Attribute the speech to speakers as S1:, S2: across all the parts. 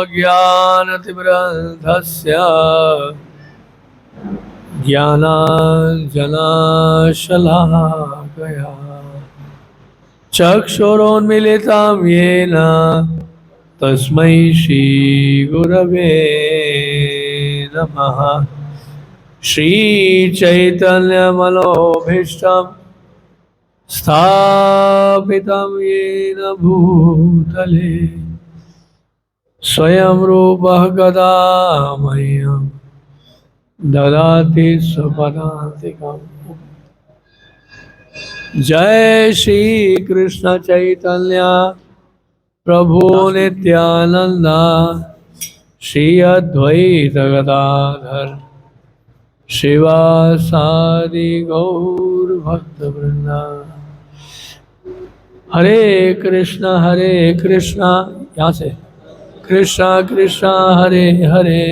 S1: अज्ञानतिमिरन्धस्य ज्ञानाञ्जनशलाकया चक्षुरोन्मीलितं येन तस्मै श्रीगुरवे नमः। श्रीचैतन्यमनोभीष्टं स्थापितं येन भूतले स्वयं रूपः कदा मह्यं ददाति स्वपदान्तिकम्। जय श्री कृष्ण चैतन्य प्रभु नित्यानंद श्री अद्वैत गदाधर शिवासादि गौर भक्त वृंदा। हरे कृष्णा यहाँ से कृष्णा कृष्णा हरे हरे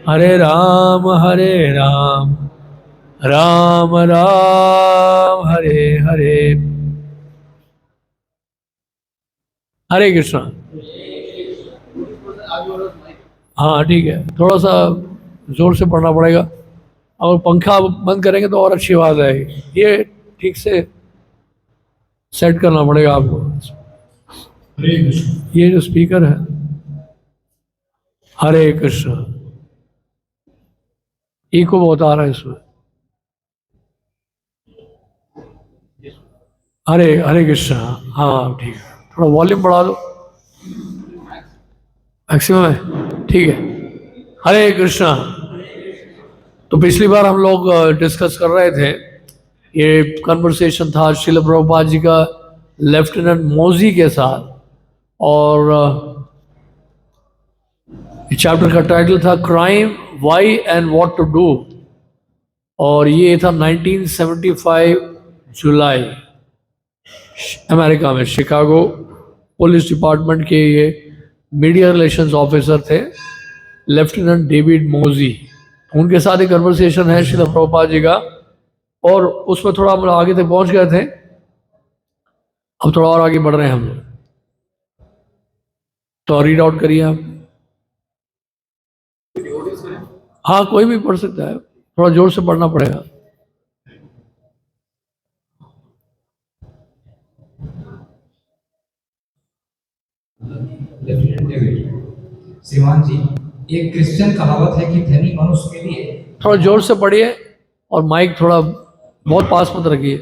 S1: हरे राम राम राम हरे हरे। हरे कृष्णा। हाँ ठीक है, थोड़ा सा जोर से पढ़ना पड़ेगा और पंखा बंद करेंगे तो और अच्छी आवाज आएगी। ये ठीक से सेट करना पड़ेगा आपको। हरे कृष्ण। ये जो स्पीकर है, हरे कृष्ण, इको बहुत आ रहा है इसमें। हरे कृष्ण। हाँ ठीक है, थोड़ा वॉल्यूम बढ़ा दो, मैक्सिमम है, ठीक है। हरे कृष्णा। तो पिछली बार हम लोग डिस्कस कर रहे थे, ये कन्वर्सेशन था श्रील प्रभुपाद जी का लेफ्टिनेंट मौजी के साथ, और चैप्टर का टाइटल था crime, why and what to do, और ये था 1975 जुलाई, अमेरिका में शिकागो पुलिस डिपार्टमेंट के ये मीडिया रिलेशंस ऑफिसर थे लेफ्टिनेंट डेविड मोजी। उनके साथ एक कन्वर्सेशन है श्रील प्रभुपाद जी का, और उसमें थोड़ा हम आगे तक पहुंच गए थे। अब थोड़ा और आगे बढ़ रहे हैं हम लोग, तो रीड आउट करिए आप। हाँ कोई भी पढ़ सकता है, थोड़ा जोर से पढ़ना पड़ेगा।
S2: लेफ्टिनेंट डेविड, श्रीमान जी, एक क्रिश्चियन कहावत है कि धनी मनुष्य के लिए।
S1: थोड़ा जोर से पढ़िए और माइक थोड़ा बहुत पास मत रखिए।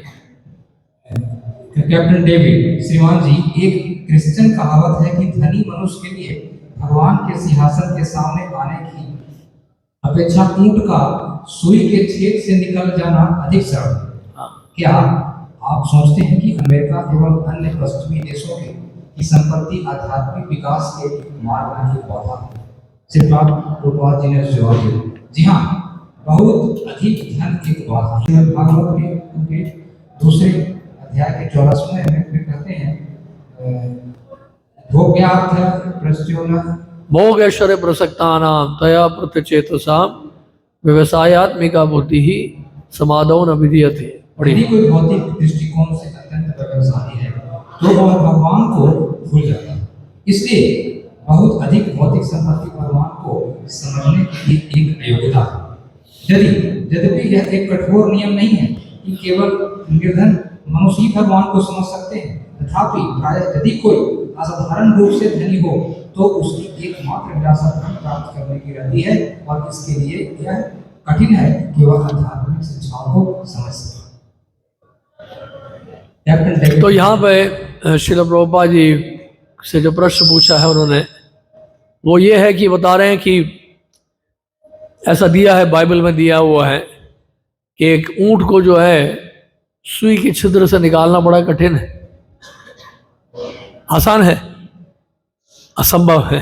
S2: कैप्टन डेविड, श्रीमान जी, एक क्रिश्चियन कहावत है कि धनी मनुष्य के लिए भगवान के सिंहासन के सामने आने की अपेक्षा ऊंट का सुई के छेद से निकल जाना अधिक सरल है। क्या आप सोचते हैं कि अमेरिका एवं अन्य पश्चिमी देशों की संपत्ति आध्यात्मिक विकास के मार्ग में एक पौधा है? श्रीपाद प्रभुपाद जी ने जवाब दिया, जी हाँ, बहुत अधिक धन एक बाधा है। भागवत में उनके दूसरे अध्याय के 14वें में कहते हैं,
S1: भोग ऐश्वर्य प्रसक्तानां तया प्रत्यचेतसां व्यवसायात्मिका बुद्धि ही समादो न विधीयते।
S2: यदि कोई भौतिक दृष्टिकोण से अत्यंत प्रभावशाली है तो वह भगवान को भूल जाता है। इसलिए बहुत अधिक भौतिक संपत्ति भगवान को समझने के लिए एक अयोग्यता है। यद्यपि यह एक कठोर नियम नहीं है कि केवल निर्धन मनुष्य ही भगवान को समझ सकते हैं, तथापि प्रायः यदि कोई असाधारण रूप से धनी हो तो उसकी एकमात्र विरासत धन प्राप्त करने की रहती है, और इसके लिए यह कठिन है कि वह आध्यात्मिक शिक्षाओं को समझ सके।
S1: तो यहाँ पे श्रील प्रभुपाद जी से जो प्रश्न पूछा है उन्होंने, वो ये है कि बता रहे हैं कि ऐसा दिया है, बाइबल में दिया हुआ है कि एक ऊंट को जो है सुई के छिद्र से निकालना बड़ा कठिन है। आसान है, असंभव है।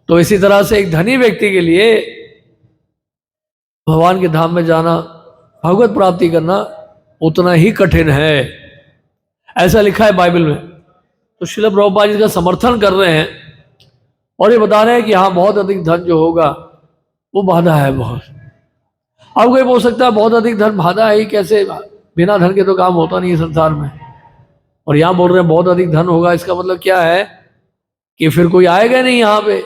S1: तो इसी तरह से एक धनी व्यक्ति के लिए भगवान के धाम में जाना, भगवत प्राप्ति करना उतना ही कठिन है, ऐसा लिखा है बाइबल में। तो श्रील प्रभुपाद जी का समर्थन कर रहे हैं और ये बता रहे हैं कि हाँ, बहुत अधिक धन जो होगा वो बाधा है बहुत। अब कोई बोल सकता है बहुत अधिक धन बाधा है, कैसे, बिना धन के तो काम होता नहीं है संसार में। और यहाँ बोल रहे हैं बहुत अधिक धन होगा, इसका मतलब क्या है कि फिर कोई आएगा नहीं यहाँ पे,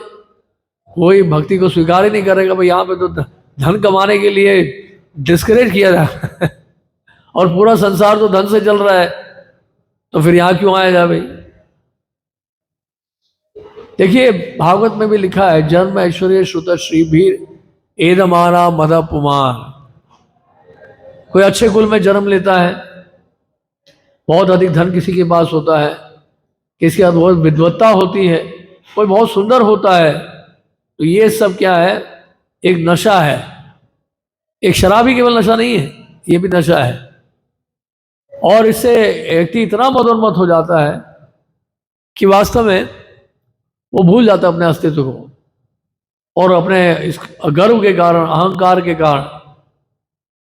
S1: कोई भक्ति को स्वीकार ही नहीं करेगा। भाई यहाँ पे तो धन कमाने के लिए डिस्करेज किया जा रहा है और पूरा संसार तो धन से चल रहा है, तो फिर यहाँ क्यों आएगा भाई। देखिए भागवत में भी लिखा है, जन्म ऐश्वर्य श्रुत श्री भीर एदमाना मद पुमान। कोई अच्छे कुल में जन्म लेता है, बहुत अधिक धन किसी के पास होता है, किसी के पास बहुत विद्वत्ता होती है, कोई बहुत सुंदर होता है, तो ये सब क्या है, एक नशा है। एक शराब ही केवल नशा नहीं है, ये भी नशा है। और इससे व्यक्ति इतना मदोन्मत्त हो जाता है कि वास्तव में वो भूल जाता है अपने अस्तित्व को, और अपने इस गर्व के कारण, अहंकार के कारण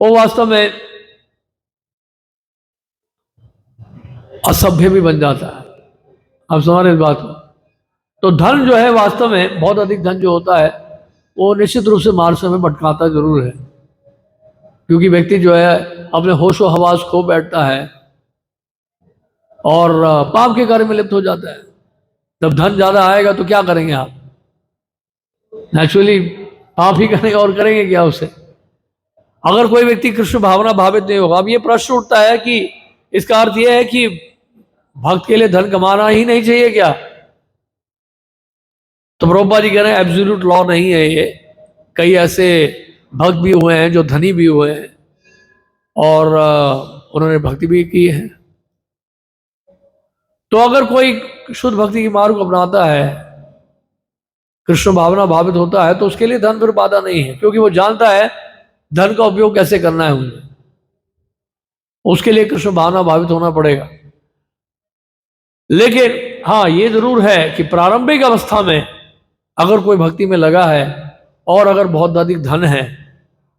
S1: वो वास्तव में असभ्य भी बन जाता है। आप समझ रहे इस बात को। तो धन जो है, वास्तव में बहुत अधिक धन जो होता है वो निश्चित रूप से मार्ग में भटकाता जरूर है, क्योंकि व्यक्ति जो है अपने होशो हवास खो बैठता है और पाप के कार्य में लिप्त हो जाता है। जब धन ज्यादा आएगा तो क्या करेंगे आप? नेचुरली पाप ही करेंगे, और करेंगे क्या उससे? अगर कोई व्यक्ति कृष्ण भावना भावित नहीं होगा, अब ये प्रश्न उठता है कि इसका अर्थ यह है कि भक्त के लिए धन कमाना ही नहीं चाहिए क्या? तो प्रभुपाद जी कह रहे हैं एब्सोल्यूट लॉ नहीं है ये। कई ऐसे भक्त भी हुए हैं जो धनी भी हुए हैं और उन्होंने भक्ति भी की है। तो अगर कोई शुद्ध भक्ति की मार्ग को अपनाता है, कृष्ण भावना भावित होता है, तो उसके लिए धन फिर बाधा नहीं है, क्योंकि वो जानता है धन का उपयोग कैसे करना है उन्हें। उसके लिए कृष्ण भावना भावित होना पड़ेगा। लेकिन हाँ, ये जरूर है कि प्रारंभिक अवस्था में अगर कोई भक्ति में लगा है और अगर बहुत अधिक धन है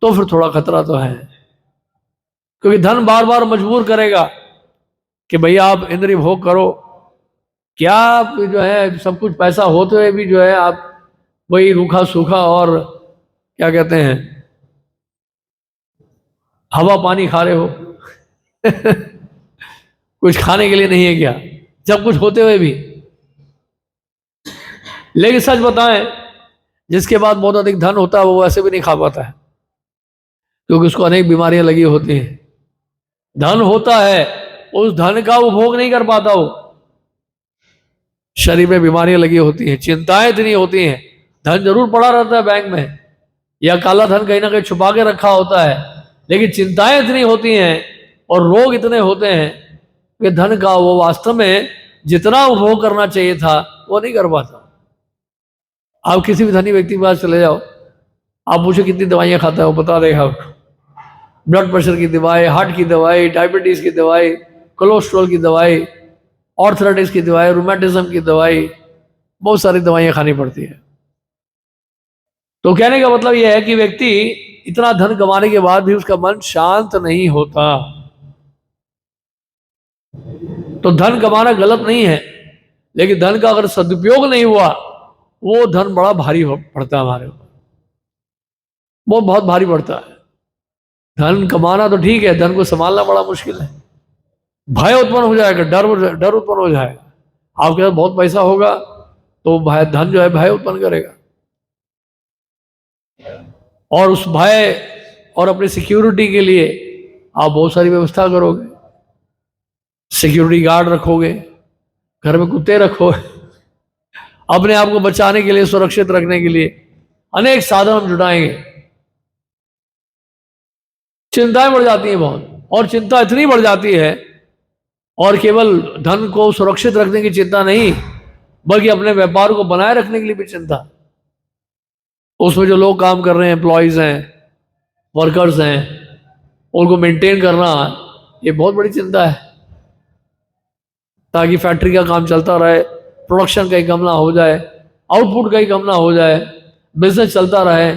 S1: तो फिर थोड़ा खतरा तो है, क्योंकि धन बार बार मजबूर करेगा कि भैया आप इंद्रिय भोग करो। क्या आप जो है सब कुछ पैसा होते हुए भी जो है आप वही रूखा सूखा और क्या कहते हैं हवा पानी खा रहे हो कुछ खाने के लिए नहीं है क्या, सब कुछ होते हुए भी? लेकिन सच बताएं, जिसके बाद बहुत अधिक धन होता है वो वैसे भी नहीं खा पाता है, क्योंकि उसको अनेक बीमारियां लगी होती हैं। धन होता है, उस धन का उपभोग नहीं कर पाता, वो शरीर में बीमारियां लगी होती हैं, चिंताएं इतनी होती हैं। धन जरूर पड़ा रहता है बैंक में, या काला धन कहीं ना कहीं छुपा के रखा होता है, लेकिन चिंताएं इतनी होती हैं और रोग इतने होते हैं कि धन का वो वास्तव में जितना उपभोग करना चाहिए था वो नहीं कर पाता। आप किसी भी धनी व्यक्ति के पास चले जाओ, आप पूछो कितनी दवाइयां खाता है, वो बता देगा आपको। ब्लड प्रेशर की दवाई, हार्ट की दवाई, डायबिटीज की दवाई, कोलेस्ट्रॉल की दवाई, ऑर्थराइटिस की दवाई, रूमेटिज्म की दवाई, बहुत सारी दवाइयां खानी पड़ती है। तो कहने का मतलब यह है कि व्यक्ति इतना धन कमाने के बाद भी उसका मन शांत नहीं होता। तो धन कमाना गलत नहीं है, लेकिन धन का अगर सदुपयोग नहीं हुआ, वो धन बड़ा भारी पड़ता है हमारे ऊपर, वो बहुत भारी पड़ता है। धन कमाना तो ठीक है, धन को संभालना बड़ा मुश्किल है। भय उत्पन्न हो जाएगा, डर उत्पन्न हो जाएगा। आपके पास बहुत पैसा होगा तो भय, धन जो है भय उत्पन्न करेगा, और उस भय और अपनी सिक्योरिटी के लिए आप बहुत सारी व्यवस्था करोगे। सिक्योरिटी गार्ड रखोगे, घर में कुत्ते रखोगे, अपने आप को बचाने के लिए, सुरक्षित रखने के लिए अनेक साधन हम जुटाएंगे। चिंताएं बढ़ जाती हैं बहुत, और चिंता इतनी बढ़ जाती है, और केवल धन को सुरक्षित रखने की चिंता नहीं, बल्कि अपने व्यापार को बनाए रखने के लिए भी चिंता। उसमें जो लोग काम कर रहे हैं, एम्प्लॉयज हैं, वर्कर्स हैं, उनको मेंटेन करना, ये बहुत बड़ी चिंता है, ताकि फैक्ट्री का काम चलता रहे, प्रोडक्शन कहीं कम ना हो जाए, आउटपुट कहीं कम ना हो जाए, बिजनेस चलता रहे।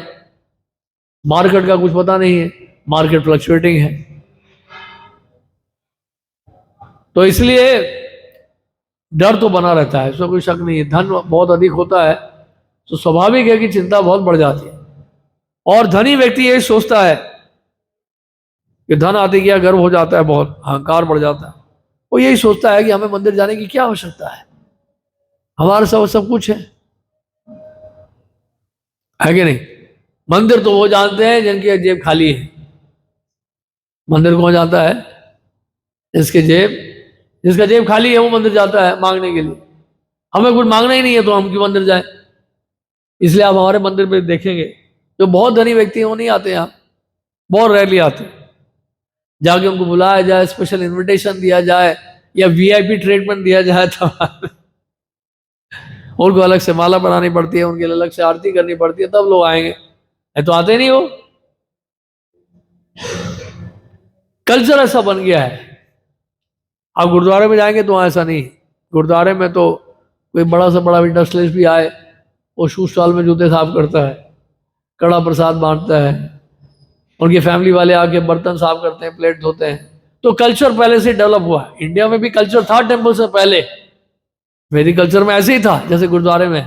S1: मार्केट का कुछ पता नहीं है, मार्केट फ्लक्चुएटिंग है, तो इसलिए डर तो बना रहता है, इसमें कोई शक नहीं है। धन बहुत अधिक होता है तो स्वाभाविक है कि चिंता बहुत बढ़ जाती है। और धनी व्यक्ति यही सोचता है कि धन आते क्या गर्व हो जाता है, बहुत अहंकार बढ़ जाता है। वो यही सोचता है कि हमें मंदिर जाने की क्या आवश्यकता है, हमारे सब सब कुछ है कि नहीं? मंदिर तो वो जानते हैं जिनकी जेब खाली है। मंदिर कौन जाता है? जिसके जेब जिसका जेब खाली है वो मंदिर जाता है मांगने के लिए। हमें कुछ मांगना ही नहीं है तो हम क्यों मंदिर जाए? इसलिए आप हमारे मंदिर में देखेंगे जो बहुत धनी व्यक्ति हैं वो नहीं आते यहाँ, बहुत रेयरली आते हैं। जाके उनको बुलाया जाए, स्पेशल इनविटेशन दिया जाए या वीआईपी ट्रीटमेंट दिया जाए तब उनको अलग से माला बनानी पड़ती है, उनके लिए अलग से आरती करनी पड़ती है, तब लोग आएंगे, नहीं तो आते नहीं हो। कल्चर ऐसा बन गया है। आप गुरुद्वारे में जाएंगे तो ऐसा नहीं। गुरुद्वारे में तो कोई बड़ा से बड़ा इंडस्ट्रियलिस्ट भी आए, वो शू स्टॉल में जूते साफ करता है, कड़ा प्रसाद बांटता है, उनकी फैमिली वाले आके बर्तन साफ करते हैं, प्लेट धोते हैं। तो कल्चर पहले से डेवलप हुआ है। इंडिया में भी कल्चर था टेम्पल से पहले, वैदिक कल्चर में ऐसे ही था जैसे गुरुद्वारे में,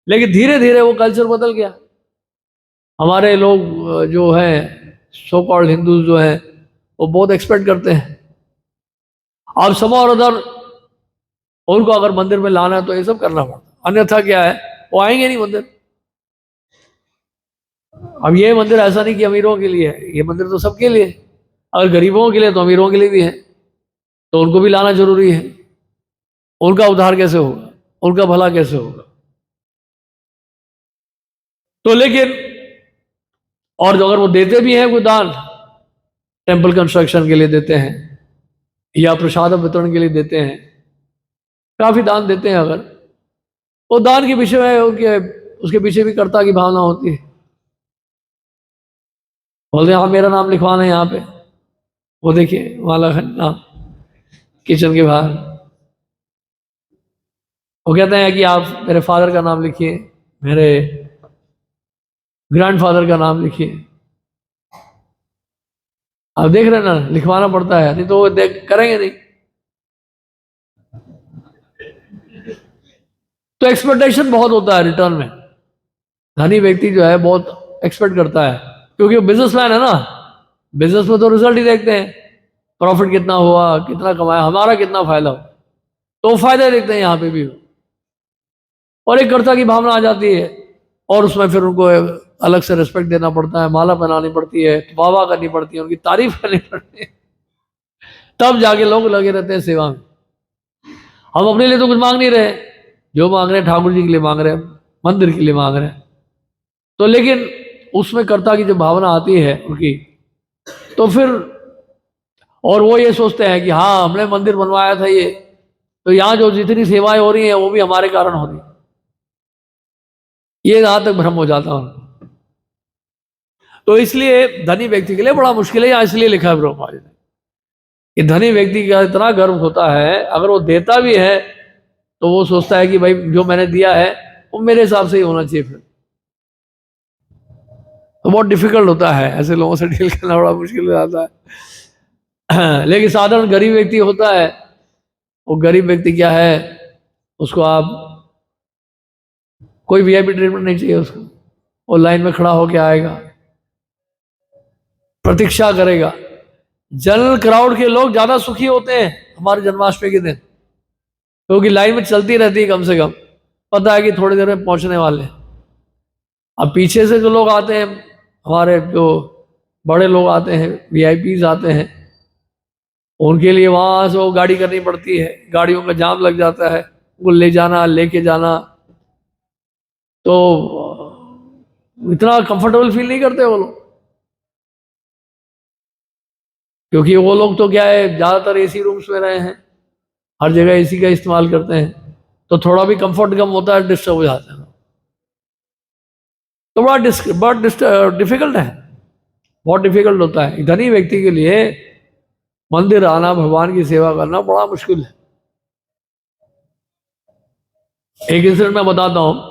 S1: लेकिन धीरे धीरे वो कल्चर बदल गया। हमारे लोग जो हैं सो कॉल्ड हिंदूज जो हैं वो बहुत एक्सपेक्ट करते हैं। अब सम और अदर उनको अगर मंदिर में लाना है तो ये सब करना पड़ता, अन्यथा क्या है वो आएंगे नहीं मंदिर। अब ये मंदिर ऐसा नहीं कि अमीरों के लिए है, ये मंदिर तो सबके लिए है। अगर गरीबों के लिए तो अमीरों के लिए भी है, तो उनको भी लाना जरूरी है। उनका उद्धार कैसे होगा, उनका भला कैसे होगा? तो लेकिन और जो अगर वो देते भी हैं कोई दान, टेम्पल कंस्ट्रक्शन के लिए देते हैं या प्रसाद वितरण के लिए देते हैं, काफी दान देते हैं, अगर वो दान के विषय में उनके उसके पीछे भी कर्ता की भावना होती है। बोलते हैं हाँ मेरा नाम लिखवाना है यहाँ पे, वो देखिए माला नाम किचन के बाहर, वो कहते हैं कि आप मेरे फादर का नाम लिखिए, मेरे ग्रैंडफादर का नाम लिखिए। आप देख रहे हैं ना, लिखवाना पड़ता है, नहीं तो वो देख करेंगे नहीं। तो एक्सपेक्टेशन बहुत होता है रिटर्न में। धनी व्यक्ति जो है बहुत एक्सपेक्ट करता है, क्योंकि वो बिजनेसमैन है ना। बिजनेस में तो रिजल्ट ही देखते हैं, प्रॉफिट कितना हुआ, कितना कमाया, हमारा कितना फायदा हो, तो फायदे देखते हैं यहाँ पे भी। और एक कर्ता की भावना आ जाती है, और उसमें फिर उनको अलग से रिस्पेक्ट देना पड़ता है, माला पहनानी पड़ती है, वाह करनी पड़ती है, उनकी तारीफ करनी पड़ती है, तब जाके लोग लगे रहते हैं सेवा में। हम अपने लिए तो कुछ मांग नहीं रहे, जो मांग रहे हैं ठाकुर जी के लिए मांग रहे हैं, मंदिर के लिए मांग रहे हैं। तो लेकिन उसमें कर्ता की जो भावना आती है उनकी, तो फिर और वो ये सोचते हैं कि हाँ हमने मंदिर बनवाया था ये, तो यहाँ जो जितनी सेवाएं हो रही हैं वो भी हमारे कारण हो रही है। ये जहां तक भ्रम हो जाता है उनको। तो इसलिए धनी व्यक्ति के लिए बड़ा मुश्किल है, यहाँ इसलिए लिखा है ब्रह्मा जी ने कि धनी व्यक्ति का इतना गर्व होता है, अगर वो देता भी है तो वो सोचता है कि भाई जो मैंने दिया है वो मेरे हिसाब से ही होना चाहिए। फिर तो बहुत डिफिकल्ट होता है, ऐसे लोगों से डील करना बड़ा मुश्किल हो जाता है। लेकिन साधारण गरीब व्यक्ति होता है, वो गरीब व्यक्ति क्या है, उसको आप कोई वीआईपी ट्रीटमेंट नहीं चाहिए उसको, वो लाइन में खड़ा होके आएगा, प्रतीक्षा करेगा। जनरल क्राउड के लोग ज्यादा सुखी होते हैं हमारे जन्माष्टमी के दिन, क्योंकि लाइन में चलती रहती है, कम से कम पता है कि थोड़ी देर में पहुंचने वाले हैं। अब पीछे से जो लोग आते हैं, हमारे जो बड़े लोग आते हैं, वीआईपीज आते हैं, उनके लिए वहां से वो गाड़ी करनी पड़ती है, गाड़ियों का जाम लग जाता है, उनको ले जाना लेके जाना, तो इतना कंफर्टेबल फील नहीं करते वो लोग। क्योंकि वो लोग तो क्या है, ज्यादातर एसी रूम्स में रहे हैं, हर जगह एसी का इस्तेमाल करते हैं, तो थोड़ा भी कंफर्ट कम होता है, डिस्टर्ब हो जाते हैं। तो बड़ा डिफिकल्ट है, बहुत डिफिकल्ट होता है धनी व्यक्ति के लिए। मंदिर आना, भगवान की सेवा करना बड़ा मुश्किल है। एक इंसिडेंट मैं बताता हूँ।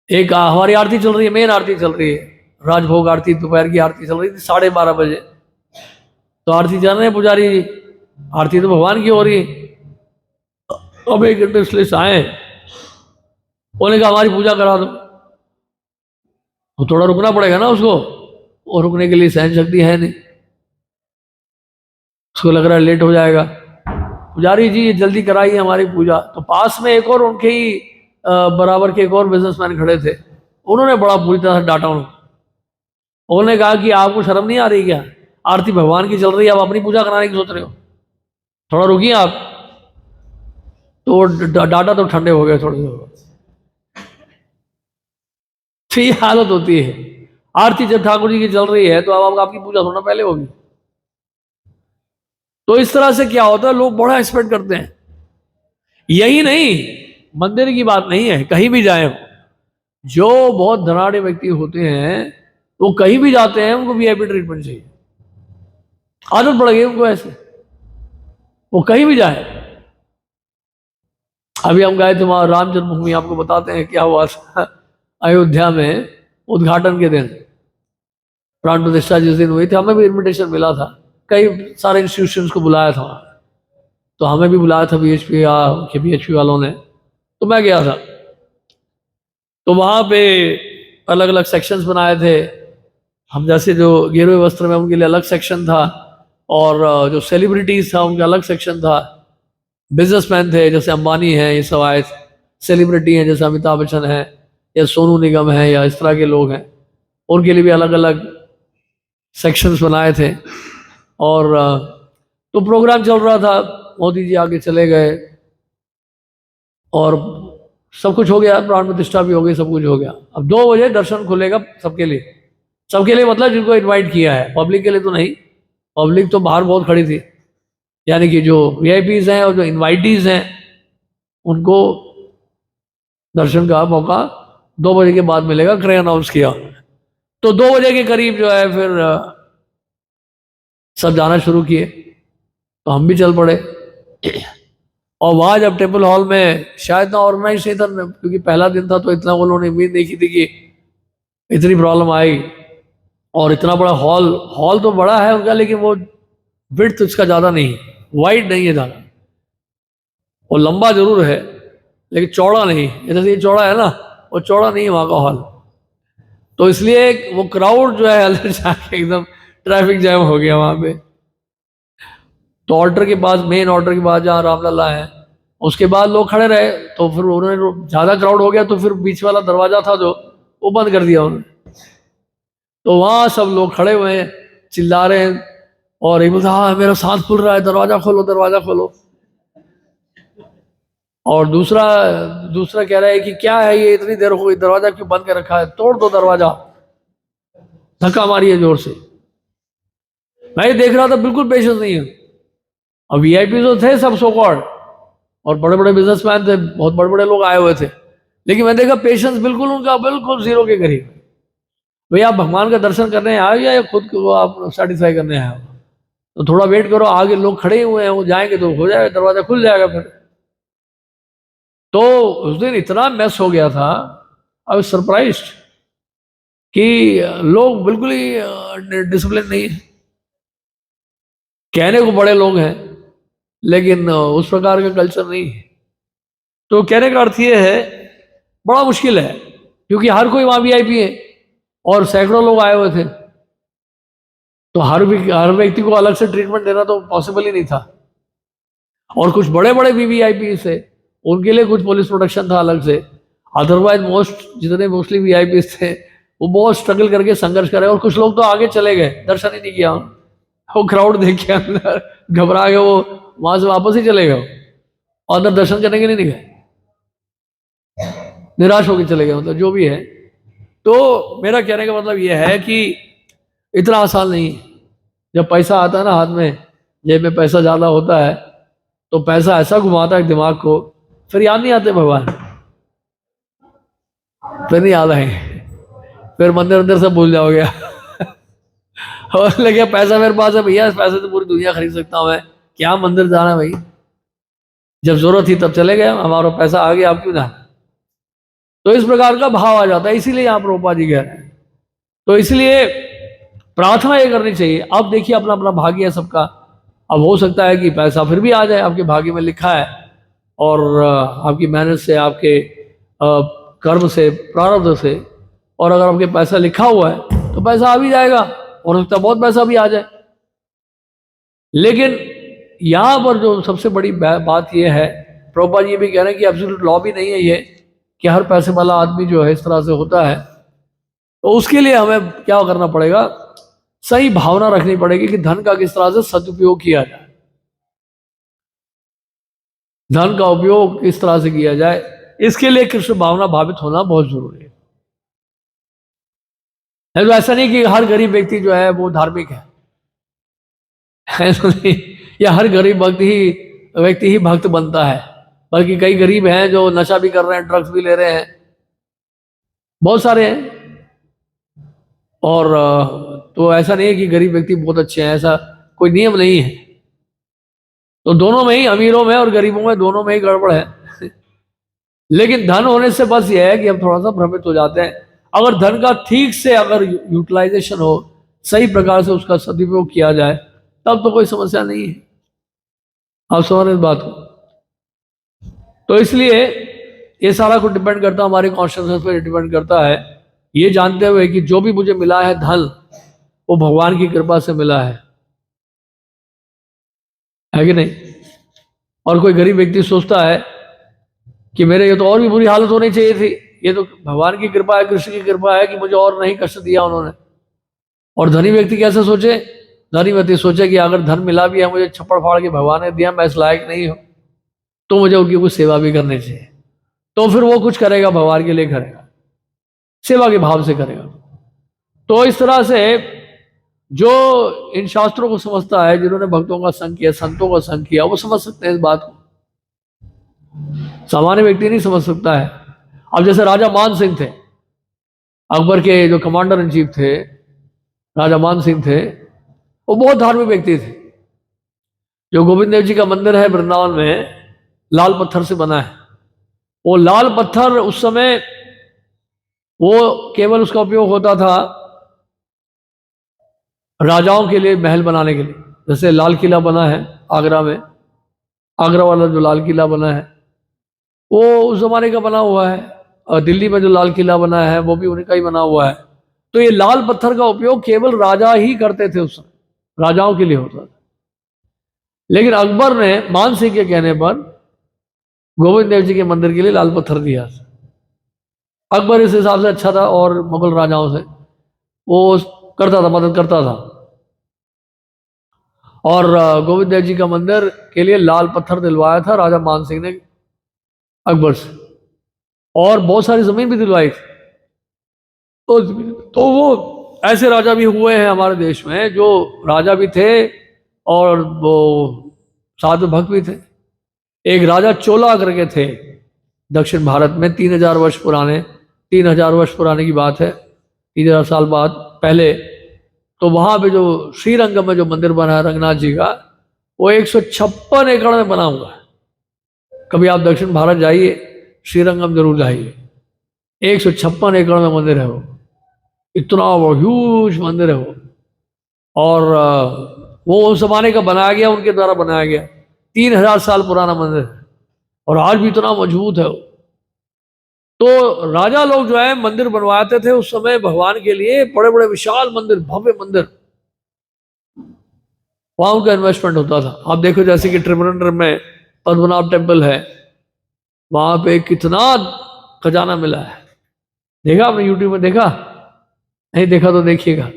S1: एक हमारी आरती चल रही है, मेन आरती चल रही है, राजभोग आरती, दोपहर की आरती चल रही थी 12:30 बजे। तो आरती चल रहे हैं, पुजारी जी आरती तो भगवान की हो रही है। अब एक इंडस्ट्रियलिस्ट आए, उन्होंने कहा हमारी पूजा करा दो। तो थोड़ा रुकना पड़ेगा ना उसको, और रुकने के लिए सहन शक्ति है नहीं, उसको लग रहा है लेट हो जाएगा। पुजारी जी ये जल्दी कराइए हमारी पूजा। तो पास में एक और उनके ही बराबर के एक और बिजनेसमैन खड़े थे, उन्होंने बड़ा बुरी तरह से डांटा उनको। उन्होंने कहा कि आपको शर्म नहीं आ रही क्या, आरती भगवान की चल रही है, आप अपनी पूजा कराने की सोच रहे हो, थोड़ा रुकिए आप। तो डाटा तो ठंडे हो गए थोड़े से। तो ये हालत होती है, आरती जब ठाकुर जी की चल रही है तो अब आपकी पूजा थोड़ा पहले होगी। तो इस तरह से क्या होता है, लोग बड़ा एक्सपेक्ट करते हैं। यही नहीं, मंदिर की बात नहीं है, कहीं भी जाए, जो बहुत धनाढ़ व्यक्ति होते हैं वो कहीं भी जाते हैं, उनको वीआईपी ट्रीटमेंट चाहिए, आदत पड़ गई उनको ऐसे, वो कहीं भी जाए। अभी हम गए थे वहां राम जन्मभूमि, आपको बताते हैं क्या हुआ था। अयोध्या में उद्घाटन के दिन, प्राण प्रतिष्ठा जिस दिन हुई थी, हमें भी इनविटेशन मिला था, कई सारे इंस्टीट्यूशंस को बुलाया था वहाँ, तो हमें भी बुलाया था बीएचपी वालों ने, तो मैं गया था। तो वहाँ पे अलग अलग सेक्शंस बनाए थे, हम जैसे जो गेरुए वस्त्र में उनके लिए अलग सेक्शन था, और जो सेलिब्रिटीज था उनका अलग सेक्शन था, बिजनेसमैन थे जैसे अंबानी हैं, ये सब आए थे, सेलिब्रिटी हैं जैसे अमिताभ बच्चन हैं या सोनू निगम है या इस तरह के लोग हैं, उनके लिए भी अलग अलग सेक्शंस बनाए थे। और तो प्रोग्राम चल रहा था, मोदी जी आगे चले गए और सब कुछ हो गया, प्राण प्रतिष्ठा भी हो गई, सब कुछ हो गया। अब 2 बजे दर्शन खुलेगा सबके लिए, सबके लिए मतलब जिनको इनवाइट किया है, पब्लिक के लिए तो नहीं, पब्लिक तो बाहर बहुत खड़ी थी, यानी कि जो वीआईपीज हैं और जो इनवाइटीज हैं उनको दर्शन का मौका 2 बजे के बाद मिलेगा, क्रय अनाउंस किया। तो 2 बजे के करीब जो है फिर सब जाना शुरू किए, तो हम भी चल पड़े। और वहाँ जब टेम्पल हॉल में, शायद ना ऑर्गेनाइज नहीं था क्योंकि पहला दिन था, तो इतना वो लोगों ने उम्मीद नहीं की थी कि इतनी प्रॉब्लम आई। और इतना बड़ा हॉल तो बड़ा है उनका, लेकिन वो विड्थ उसका ज़्यादा नहीं, वाइड नहीं है ज़्यादा, वो लंबा जरूर है लेकिन चौड़ा नहीं, जैसे ये चौड़ा है ना, वो चौड़ा नहीं है वहाँ का हॉल। तो इसलिए वो क्राउड जो है अंदर जाके एकदम ट्रैफिक जैम हो गया वहाँ पे। तो ऑल्टर के पास, मेन ऑल्टर के पास जहाँ रामलला है, उसके बाद लोग खड़े रहे, तो फिर उन्होंने ज़्यादा क्राउड हो गया तो फिर बीच वाला दरवाज़ा था जो, वो बंद कर दिया उन्होंने। तो वहाँ सब लोग खड़े हुए हैं, चिल्ला रहे हैं, और एक बोलता हाँ मेरा सांस फूल रहा है, दरवाज़ा खोलो दरवाज़ा खोलो। और दूसरा दूसरा कह रहा है कि क्या है ये, इतनी देर हो गई, दरवाज़ा क्यों बंद कर रखा है, तोड़ दो दरवाज़ा, धक्का मारिए जोर से। मैं ये देख रहा था, बिल्कुल पेशेंस नहीं है। और वीआईपी तो थे सब सो कॉल्ड, और बड़े बड़े बिजनेसमैन थे, बहुत बड़े बड़े लोग आए हुए थे, लेकिन मैं देखा पेशेंस बिल्कुल उनका बिल्कुल जीरो के करीब। भैया आप भगवान का दर्शन करने आए हो या खुद को आप सेटिस्फाई करने आए हो, तो थोड़ा वेट करो, आगे लोग खड़े हुए हैं, वो जाएंगे तो हो जाएगा, दरवाजा खुल जाएगा फिर। तो उस दिन इतना मैस हो गया था, आई वाज सरप्राइज्ड कि लोग बिल्कुल ही डिसिप्लिन नहीं है। कहने को बड़े लोग हैं लेकिन उस प्रकार का कल्चर नहीं है। तो कहने का अर्थ ये है, बड़ा मुश्किल है क्योंकि हर कोई वहाँ वीआईपी है और सैकड़ों लोग आए हुए थे, तो हर व्यक्ति को अलग से ट्रीटमेंट देना तो पॉसिबल ही नहीं था। और कुछ बड़े बड़े वीवीआईपी थे, उनके लिए कुछ पुलिस प्रोटेक्शन था अलग से, अदरवाइज जितने मोस्टली वीआईपी थे वो बहुत स्ट्रगल करके संघर्ष करे। और कुछ लोग तो आगे चले गए, दर्शन ही नहीं किया, वो क्राउड देख के अंदर घबरा गए, वो वहां से वापस ही चले गए, और अंदर दर्शन करने के लिए नहीं गए, निराश होकर चले गए, मतलब जो भी है। तो मेरा कहने का मतलब यह है कि इतना आसान नहीं। जब पैसा आता है ना हाथ में, जेब में पैसा ज़्यादा होता है, तो पैसा ऐसा घुमाता है दिमाग को, फिर याद नहीं आते भगवान, फिर नहीं याद आएंगे, फिर मंदिर अंदर से भूल जाओगे। और लगे पैसा मेरे पास है भैया, इस पैसे तो पूरी दुनिया खरीद सकता हूँ मैं, क्या मंदिर जाना भाई, जब जरूरत थी तब चले गए, हमारा पैसा आ गया, आप क्यों जाना। तो इस प्रकार का भाव आ जाता है, इसीलिए यहाँ प्रभुपाद जी कह रहे हैं। तो इसलिए प्रार्थना ये करनी चाहिए। अब देखिए अपना अपना भाग्य है सबका, अब हो सकता है कि पैसा फिर भी आ जाए, आपके भाग्य में लिखा है, और आपकी मेहनत से, आपके कर्म से, प्रारब्ध से, और अगर आपके पैसा लिखा हुआ है तो पैसा आ भी जाएगा, हो सकता है बहुत पैसा भी आ जाए। लेकिन यहाँ पर जो सबसे बड़ी बात यह है, प्रभुपाद ये भी कह रहे हैं कि एब्सोल्यूट लॉ भी नहीं है ये कि हर पैसे वाला आदमी जो है इस तरह से होता है। तो उसके लिए हमें क्या करना पड़ेगा, सही भावना रखनी पड़ेगी कि धन का किस तरह से सदुपयोग किया जाए, धन का उपयोग किस तरह से किया जाए, इसके लिए कृष्ण भावना भावित होना बहुत जरूरी है। तो ऐसा नहीं कि हर गरीब व्यक्ति जो है वो धार्मिक है, ऐसा नहीं, या हर गरीब व्यक्ति ही भक्त बनता है, बल्कि कई गरीब हैं जो नशा भी कर रहे हैं, ड्रग्स भी ले रहे हैं, बहुत सारे हैं। और तो ऐसा नहीं है कि गरीब व्यक्ति बहुत अच्छे हैं, ऐसा कोई नियम नहीं है। तो दोनों में ही, अमीरों में और गरीबों में, दोनों में ही गड़बड़ है। लेकिन धन होने से बस ये है कि हम थोड़ा सा भ्रमित हो जाते हैं। अगर धन का ठीक से अगर यूटिलाइजेशन हो, सही प्रकार से उसका सदुपयोग किया जाए, तब तो कोई समस्या नहीं है। आप समझ रहे इस बात को? तो इसलिए ये सारा कुछ डिपेंड करता है, हमारे कॉन्शियसनेस पर डिपेंड करता है, ये जानते हुए कि जो भी मुझे मिला है धन, वो भगवान की कृपा से मिला है कि नहीं? और कोई गरीब व्यक्ति सोचता है कि मेरे ये तो और भी बुरी हालत होनी चाहिए थी, ये तो भगवान की कृपा है, कृष्ण की कृपा है कि मुझे और नहीं कष्ट दिया उन्होंने। और धनी व्यक्ति कैसे सोचे? धनी व्यक्ति सोचे कि अगर धन मिला भी है, मुझे छप्पड़ फाड़ के भगवान ने दिया, मैं इस लायक नहीं हूं, तो मुझे उनकी कुछ सेवा भी करनी चाहिए। तो फिर वो कुछ करेगा, भगवान के लिए करेगा, सेवा के भाव से करेगा। तो इस तरह से जो इन शास्त्रों को समझता है, जिन्होंने भक्तों का संग किया, संतों का संग किया, वो समझ सकते हैं इस बात को, सामान्य व्यक्ति नहीं समझ सकता है। अब जैसे राजा मान सिंह थे, अकबर के जो कमांडर इन चीफ थे, राजा मान सिंह थे, वो बहुत धार्मिक व्यक्ति थे। जो गोविंद देव जी का मंदिर है वृंदावन में, लाल पत्थर से बना है। वो लाल पत्थर उस समय वो केवल उसका उपयोग होता था राजाओं के लिए, महल बनाने के लिए। जैसे लाल किला बना है आगरा में, आगरा वाला जो लाल किला बना है वो उस जमाने का बना हुआ है, और दिल्ली में जो लाल किला बना है वो भी उन्हीं का ही बना हुआ है। तो ये लाल पत्थर का उपयोग केवल राजा ही करते थे, उस समय राजाओं के लिए होता था। लेकिन अकबर ने मान सिंह के कहने पर गोविंद देव जी के मंदिर के लिए लाल पत्थर दिया। अकबर इस हिसाब से अच्छा था और मुगल राजाओं से वो करता था, मदद करता था। और गोविंद देव जी का मंदिर के लिए लाल पत्थर दिलवाया था राजा मान सिंह ने अकबर से, और बहुत सारी जमीन भी दिलवाई थी। तो वो ऐसे राजा भी हुए हैं हमारे देश में, जो राजा भी थे और वो साथ में भक्त भी थे। एक राजा चोला करके थे दक्षिण भारत में, 3000 वर्ष पुराने, 3000 वर्ष पुराने की बात है, 3000 साल बाद पहले। तो वहां पे जो श्रीरंगम में जो मंदिर बना है रंगनाथ जी का, वो 156 एकड़ में बना हुआ है। कभी आप दक्षिण भारत जाइए, श्रीरंगम जरूर जाइए, 156 एकड़ में मंदिर है वो, इतना वो ह्यूज मंदिर है वो। और वो उस जमाने का बनाया गया, उनके द्वारा बनाया गया, 3000 साल पुराना मंदिर है, और आज भी इतना मजबूत है वो। तो राजा लोग जो है मंदिर बनवाते थे उस समय भगवान के लिए, बड़े बड़े विशाल मंदिर, भव्य मंदिर, वहां उनका इन्वेस्टमेंट होता था। आप देखो जैसे कि त्रिपुरेंद्र में पद्मनाभ टेम्पल है, वहां पे कितना खजाना मिला है। देखा आपने यूट्यूब में? देखा नहीं? देखा तो देखिएगा,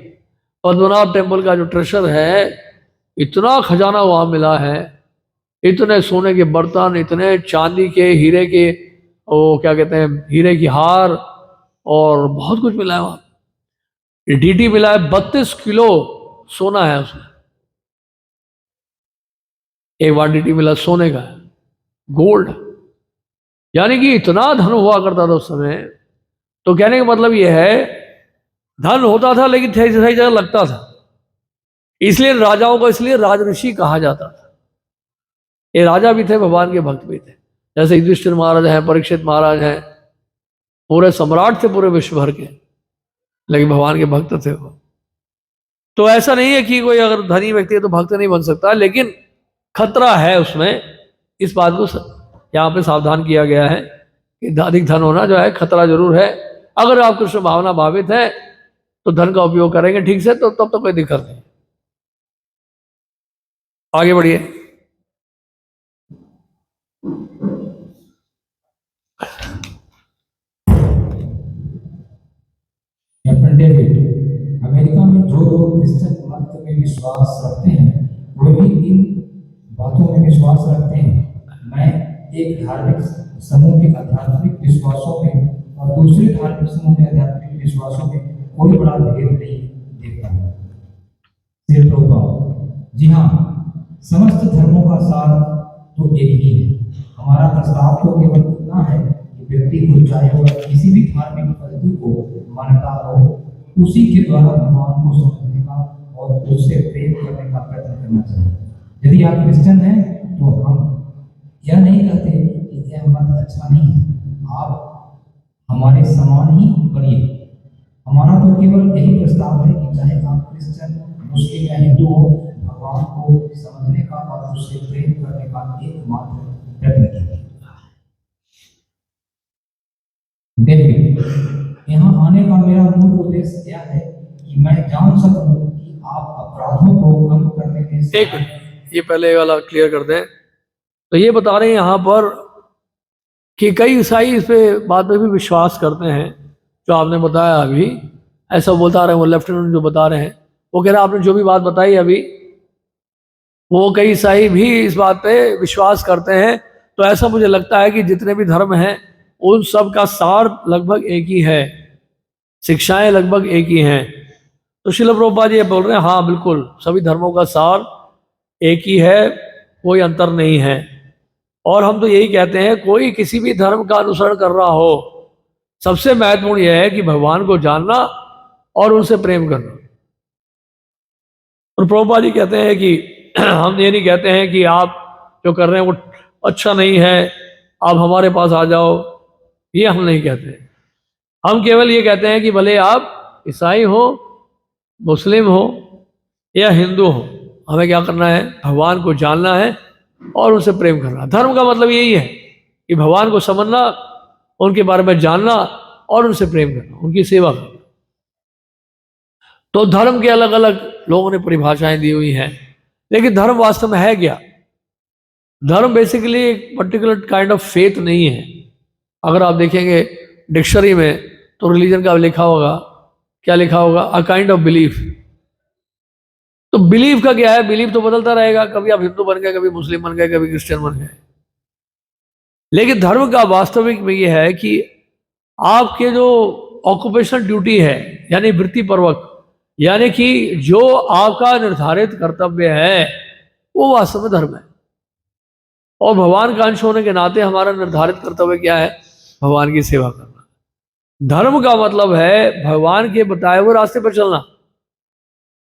S1: पद्मनाभ टेम्पल का जो ट्रेजर है, इतना खजाना वहां मिला है, इतने सोने के बर्तन, इतने चांदी के, हीरे के, वो क्या कहते हैं, हीरे की हार, और बहुत कुछ मिला है वहां। डीटी मिला है, 32 किलो सोना है उसमें, एक बार डीटी मिला सोने का, गोल्ड। यानी कि इतना धन हुआ करता था उस समय। तो कहने का मतलब यह है, धन होता था लेकिन सही सही जगह लगता था, इसलिए राजाओं को इसलिए राजऋषि कहा जाता था। ये राजा भी थे, भगवान के भक्त भी थे। जैसे युधिष्ठिर महाराज हैं, परीक्षित महाराज हैं, पूरे सम्राट थे पूरे विश्व भर के, लेकिन भगवान के भक्त थे वो। तो ऐसा नहीं है कि कोई अगर धनी व्यक्ति है तो भक्त नहीं बन सकता, लेकिन खतरा है उसमें, इस बात को यहाँ पे सावधान किया गया है कि अधिक धन होना जो है खतरा जरूर है। अगर आप कृष्ण भावना भावित है तो धन का उपयोग करेंगे ठीक से, तो तब तो कोई दिक्कत नहीं। आगे बढ़िए।
S2: जो लोग क्रिश्चियन मत में विश्वास रखते हैं वे भी इन बातों में विश्वास रखते हैं। मैं एक धार्मिक समूह के आध्यात्मिक विश्वासों में और दूसरे धार्मिक समूह के आध्यात्मिक विश्वासों में कोई बड़ा भेद नहीं देखता हूँ। श्री प्रभुपाद जी हाँ, समस्त धर्मों का सार तो एक ही है। हमारा प्रस्ताव तो केवल इतना है कि व्यक्ति को चाहे वह किसी भी धार्मिक पद्धति को मानता हो, उसी के द्वारा भगवान को समझने का और उससे प्रेम करने का प्रयत्न करना चाहिए। यदि आप क्रिश्चियन हैं तो हम यह नहीं कहते कि यह मत अच्छा नहीं है, आप हमारे समान ही बढ़िए। हमारा तो केवल यही प्रस्ताव है कि चाहे आप क्रिश्चियन, मुस्लिम या हिंदू हो, भगवान को समझने का और उससे प्रेम करने का एकमात्र प्रयत्न कीजिए। देखिए, यहाँ आने का मेरा मूल उद्देश्य यह है कि मैं जान सकूं कि आप अपराधों को कम करने में
S1: एक ये पहले वाला क्लियर कर दें। तो ये बता रहे हैं यहाँ पर कि कई ईसाई इस पे बात में भी विश्वास करते हैं, जो आपने बताया अभी ऐसा बोलता रहे, वो लेफ्टिनेंट जो बता रहे हैं वो कह रहे हैं आपने जो भी बात बताई अभी वो कई ईसाई भी इस बात पे विश्वास करते हैं। तो ऐसा मुझे लगता है कि जितने भी धर्म हैं उन सब का सार लगभग एक ही है, शिक्षाएं लगभग एक ही हैं। तो श्रील प्रभुपाद जी ये बोल रहे हैं हाँ बिल्कुल सभी धर्मों का सार एक ही है, कोई अंतर नहीं है। और हम तो यही कहते हैं कोई किसी भी धर्म का अनुसरण कर रहा हो, सबसे महत्वपूर्ण यह है कि भगवान को जानना और उनसे प्रेम करना। और प्रभुपाद जी कहते हैं कि हम ये नहीं कहते हैं कि आप जो कर रहे हैं वो अच्छा नहीं है, आप हमारे पास आ जाओ, ये हम नहीं कहते। हम केवल ये कहते हैं कि भले आप ईसाई हो, मुस्लिम हो या हिंदू हो, हमें क्या करना है, भगवान को जानना है और उनसे प्रेम करना। धर्म का मतलब यही है कि भगवान को समझना, उनके बारे में जानना और उनसे प्रेम करना, उनकी सेवा करना। तो धर्म के अलग अलग लोगों ने परिभाषाएं दी हुई हैं, लेकिन धर्म वास्तव में है क्या? धर्म बेसिकली एक पर्टिकुलर काइंड ऑफ फेथ नहीं है। अगर आप देखेंगे डिक्शनरी में तो रिलीजन का लिखा होगा, क्या लिखा होगा, अ काइंड ऑफ बिलीफ। तो बिलीफ का क्या है? बिलीफ तो बदलता रहेगा, कभी आप हिंदू बन गए, कभी मुस्लिम बन गए, कभी क्रिश्चियन बन गए। लेकिन धर्म का वास्तविक में यह है कि आपके जो ऑक्यूपेशनल ड्यूटी है, यानी वृत्तिपूर्वक, यानी कि जो आपका निर्धारित कर्तव्य है वो वास्तव में धर्म है। और भगवान का अंश होने के नाते हमारा निर्धारित कर्तव्य क्या है? भगवान की सेवा करना। धर्म का मतलब है भगवान के बताए हुए रास्ते पर चलना,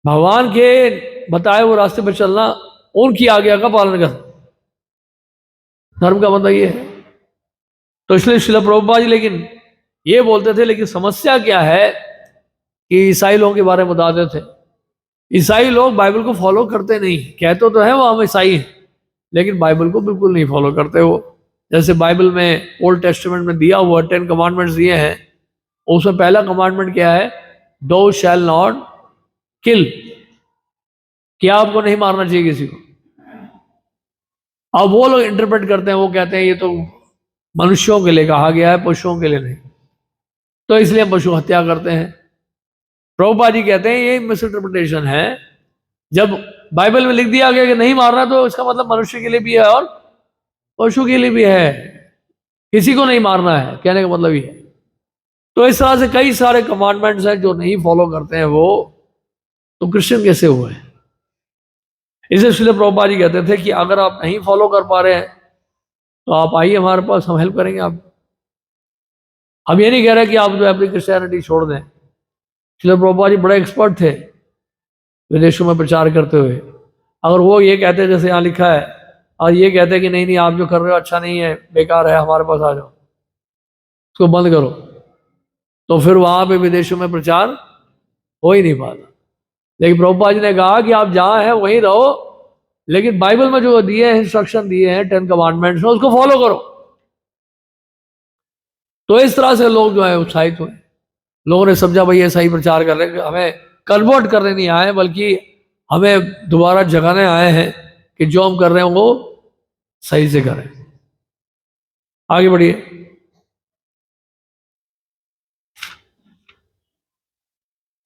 S1: भगवान के बताए हुए रास्ते पर चलना, उनकी आज्ञा का पालन करना। धर्म का मतलब ये है। तो इसलिए श्रील प्रभुपाद जी लेकिन ये बोलते थे, लेकिन समस्या क्या है कि ईसाई लोगों के बारे में बताते थे। ईसाई लोग बाइबल को फॉलो करते नहीं, कहते तो है वो हम ईसाई हैं, लेकिन बाइबल को बिल्कुल नहीं फॉलो करते। वो जैसे बाइबल में ओल्ड टेस्टामेंट में दिया हुआ 10 कमांडमेंट्स दिए हैं, उसमें पहला कमांडमेंट क्या है? दो शैल नॉट किल, क्या आपको नहीं मारना चाहिए किसी को। अब वो लोग इंटरप्रेट करते हैं, वो कहते हैं ये तो मनुष्यों के लिए कहा गया है, पशुओं के लिए नहीं, तो इसलिए हम पशु हत्या करते हैं। प्रभुपाद जी कहते हैं ये मिस इंटरप्रिटेशन है। जब बाइबल में लिख दिया गया कि नहीं मारना, तो इसका मतलब मनुष्य के लिए भी है और पशु के लिए भी है, किसी को नहीं मारना है, कहने का मतलब ये है। तो इस तरह से कई सारे कमांडमेंट्स हैं जो नहीं फॉलो करते हैं वो, तो क्रिश्चियन कैसे हुए? इसे श्रील प्रभुपाद जी कहते थे कि अगर आप नहीं फॉलो कर पा रहे हैं तो आप आइए हमारे पास, हम हेल्प करेंगे आप। हम ये नहीं कह रहे कि आप जो अपनी क्रिश्चियनिटी छोड़ दें। श्रील प्रभुपाद जी बड़े एक्सपर्ट थे विदेशों में प्रचार करते हुए। अगर वो ये कहते जैसे यहाँ लिखा है, और ये कहते कि नहीं नहीं आप जो कर रहे हो अच्छा नहीं है, बेकार है, हमारे पास आ जाओ, उसको बंद करो, तो फिर वहां पे विदेशों में प्रचार हो ही नहीं पाता। लेकिन प्रभुपाद जी ने कहा कि आप जहाँ हैं वहीं रहो, लेकिन बाइबल में जो दिए हैं, इंस्ट्रक्शन दिए हैं 10 कमांडमेंट्स में, उसको फॉलो करो। तो इस तरह से लोग जो है उत्साहित हुए। लोगों ने समझा भाई ये सही प्रचार कर रहे हैं, हमें कन्वर्ट करने नहीं आए, बल्कि हमें दोबारा जगाने आए हैं कि जो हम कर रहे हैं वो सही से करें। आगे बढ़िए।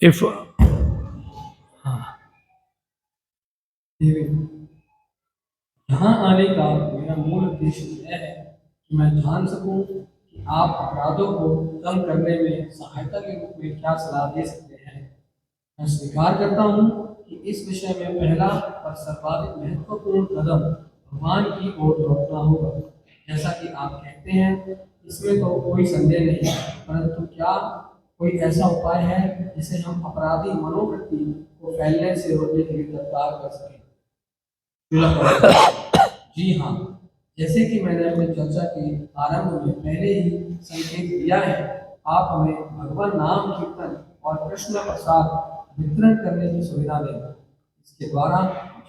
S1: If
S3: डेविड, यहाँ आने का मेरा मूल उद्देश्य यह है कि मैं जान सकूं कि आप अपराधों को कम करने में सहायता के रूप में क्या सलाह दे सकते हैं। मैं स्वीकार करता हूं कि इस विषय में पहला और सर्वाधिक महत्वपूर्ण कदम भगवान की ओर लौटना होगा। जैसा कि आप कहते हैं, इसमें तो कोई संदेह नहीं, परंतु क्या कोई ऐसा उपाय है जिसे हम अपराधी मनोवृत्ति को फैलने से रोकने के लिए गिरफ्तार कर सकें? जी हाँ, जैसे कि मैंने अपनी चर्चा के आरंभ में पहले ही संकेत दिया है, आप हमें भगवान नाम कीर्तन और कृष्ण प्रसाद वितरण करने की सुविधा दें। इसके द्वारा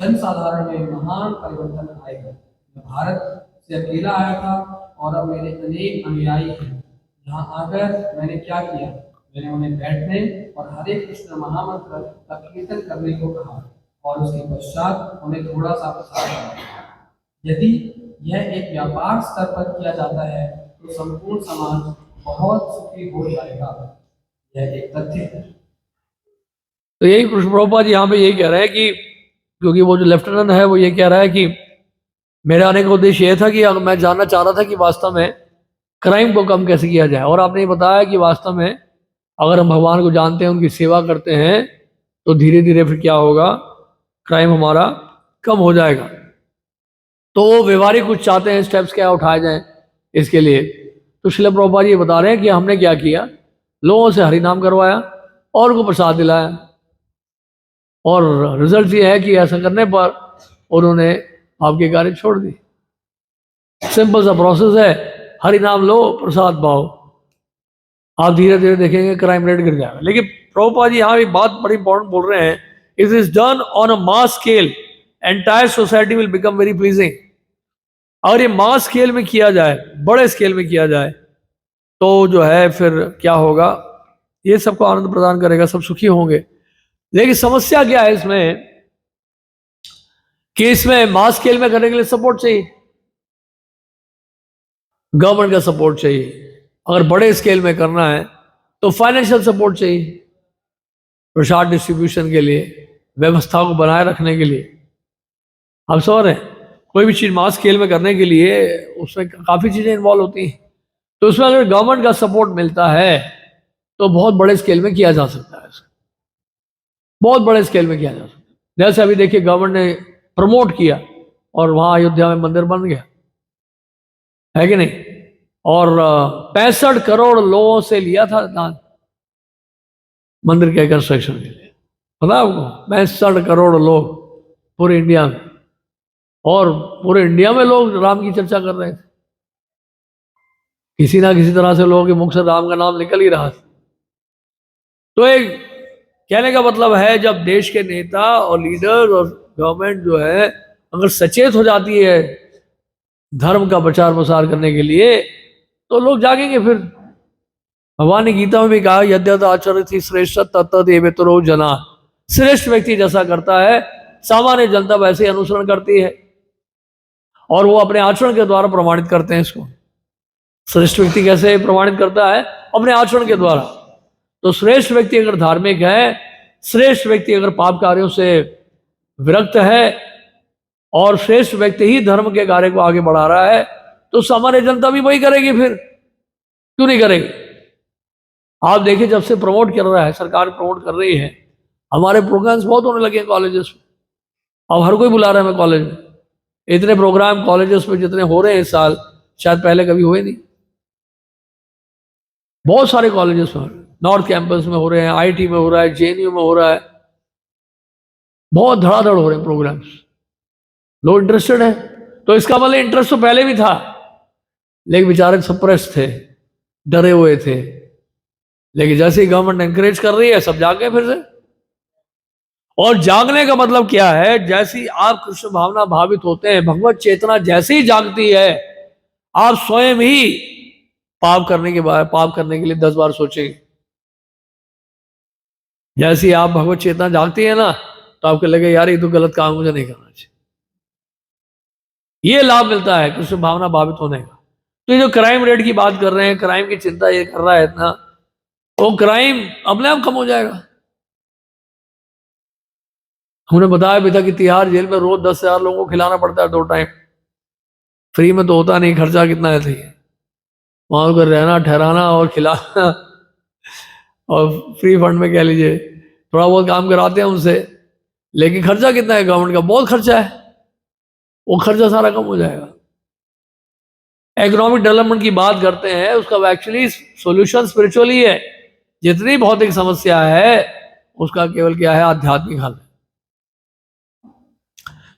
S3: जनसाधारण में महान परिवर्तन आएगा। मैं भारत से अकेला आया था और अब मेरे अनेक अनुयायी हैं। यहाँ आकर मैंने क्या किया? मैंने उन्हें बैठने और हरे कृष्ण महामंत्र का कीर्तन करने को कहा और उसके पश्चात उन्हें थोड़ा सा प्रसाद करा। यदि यह एक व्यापार स्तर पर किया जाता है तो संपूर्ण समाज बहुत सुखी हो जाएगा। यह एक तथ्य है।
S1: तो यही कृष्ण प्रभुपाद जी यहाँ पे यही कह रहे हैं कि क्योंकि वो जो लेफ्टिनेंट है वो ये कह रहा है कि मेरे आने का उद्देश्य ये था कि मैं जानना चाह रहा था कि वास्तव में क्राइम को कम कैसे किया जाए। और आपने ये बताया कि वास्तव में अगर हम भगवान को जानते हैं, उनकी सेवा करते हैं, तो धीरे धीरे फिर क्या होगा, क्राइम हमारा कम हो जाएगा। तो वो व्यवहारिक कुछ चाहते हैं, स्टेप्स क्या उठाए जाएं इसके लिए। तो श्रील प्रभुपाद ये बता रहे हैं कि हमने क्या किया, लोगों से हरि नाम करवाया और उनको प्रसाद दिलाया, और रिजल्ट ये है कि ऐसा करने पर उन्होंने आपके कार्य छोड़ दी। सिंपल सा प्रोसेस है, हरि नाम लो, प्रसाद पाओ, आप धीरे धीरे देखेंगे क्राइम रेट गिर जाएगा। लेकिन प्रभुपाद जी यहाँ भी बात बड़ी इंपॉर्टेंट बोल रहे हैं, it is done on a mass scale, entire society will become very pleasing. अगर ये मास स्केल में किया जाए, बड़े स्केल में किया जाए, तो जो है फिर क्या होगा, ये सबको आनंद प्रदान करेगा, सब सुखी होंगे। लेकिन समस्या क्या है इसमें कि इसमें मास स्केल में करने के लिए सपोर्ट चाहिए, गवर्नमेंट का सपोर्ट चाहिए। अगर बड़े स्केल में करना है तो फाइनेंशियल सपोर्ट चाहिए, प्रसाद डिस्ट्रीब्यूशन के लिए, व्यवस्था को बनाए रखने के लिए। आप समझ रहे हैं, कोई भी चीज़ मास स्केल में करने के लिए उसमें काफ़ी चीज़ें इन्वॉल्व होती हैं। तो उसमें अगर गवर्नमेंट का सपोर्ट मिलता है तो बहुत बड़े स्केल में किया जा सकता है, बहुत बड़े स्केल में किया जा सकता है। जैसे अभी देखिए, गवर्नमेंट ने प्रमोट किया और वहाँ अयोध्या में मंदिर बन गया, है कि नहीं, और 65 करोड़ लोगों से लिया था दान मंदिर के कंस्ट्रक्शन के लिए। पता है आपको, 65 करोड़ लोग पूरे इंडिया में, और पूरे इंडिया में लोग राम की चर्चा कर रहे थे। किसी ना किसी तरह से लोगों के मुख से राम का नाम निकल ही रहा था। तो एक कहने का मतलब है, जब देश के नेता और लीडर और गवर्नमेंट जो है अगर सचेत हो जाती है धर्म का प्रचार प्रसार करने के लिए, तो लोग जागेंगे फिर। भगवान ने गीता में भी कहा, यद्यत आचरति श्रेष्ठ तत्तदेवेतरो जना। श्रेष्ठ व्यक्ति जैसा करता है, सामान्य जनता वैसे ही अनुसरण करती है, और वो अपने आचरण के द्वारा प्रमाणित करते हैं इसको। श्रेष्ठ व्यक्ति कैसे प्रमाणित करता है? अपने आचरण के द्वारा। तो श्रेष्ठ व्यक्ति अगर धार्मिक है, श्रेष्ठ व्यक्ति अगर पाप कार्यों से विरक्त है, और श्रेष्ठ व्यक्ति ही धर्म के कार्य को आगे बढ़ा रहा है, तो सामान्य जनता भी वही करेगी। फिर क्यों नहीं करेगी? आप देखिए, जब से प्रमोट कर रहा है, सरकार प्रमोट कर रही है, हमारे प्रोग्राम्स बहुत होने लगे हैं कॉलेजेस में। अब हर कोई बुला रहा है मैं कॉलेज में। इतने प्रोग्राम कॉलेजेस में जितने हो रहे हैं इस साल, शायद पहले कभी हुए नहीं। बहुत सारे कॉलेजेस में, नॉर्थ कैंपस में हो रहे हैं, आईटी में हो रहा है, जेएनयू में हो रहा है, बहुत धड़ाधड़ हो रहे हैं प्रोग्राम्स, लोग इंटरेस्टेड हैं। तो इसका मतलब इंटरेस्ट तो पहले भी था, लेकिन बेचारे सप्रेस थे, डरे हुए थे। लेकिन जैसे ही गवर्नमेंट एनकरेज कर रही है, सब जाग गए फिर से। और जागने का मतलब क्या है? जैसी आप कृष्ण भावना भावित होते हैं, भगवत चेतना जैसे ही जागती है, आप स्वयं ही पाप करने के लिए 10 बार सोचेंगे। जैसे ही आप भगवत चेतना जागती है ना, तो आपको लगे यार ये तो गलत काम, मुझे नहीं करना चाहिए। ये लाभ मिलता है कृष्ण भावना भावित होने का। तो ये जो क्राइम रेट की बात कर रहे हैं, क्राइम की चिंता ये कर रहा है इतना, वो क्राइम अपने आप कम हो जाएगा। हमने बताया भी था कि तिहाड़ जेल में रोज 10,000 लोगों को खिलाना पड़ता है 2 टाइम। फ्री में तो होता नहीं, खर्चा कितना है सही, वहां को रहना ठहराना और खिलाना और फ्री फंड में कह लीजिए थोड़ा बहुत काम कराते हैं उनसे, लेकिन खर्चा कितना है गवर्नमेंट का, बहुत खर्चा है, वो खर्चा सारा कम हो जाएगा। इकोनॉमिक डेवलपमेंट की बात करते हैं, उसका एक्चुअली सॉल्यूशन स्पिरिचुअली है। जितनी भौतिक समस्या है उसका केवल क्या है, आध्यात्मिक हल।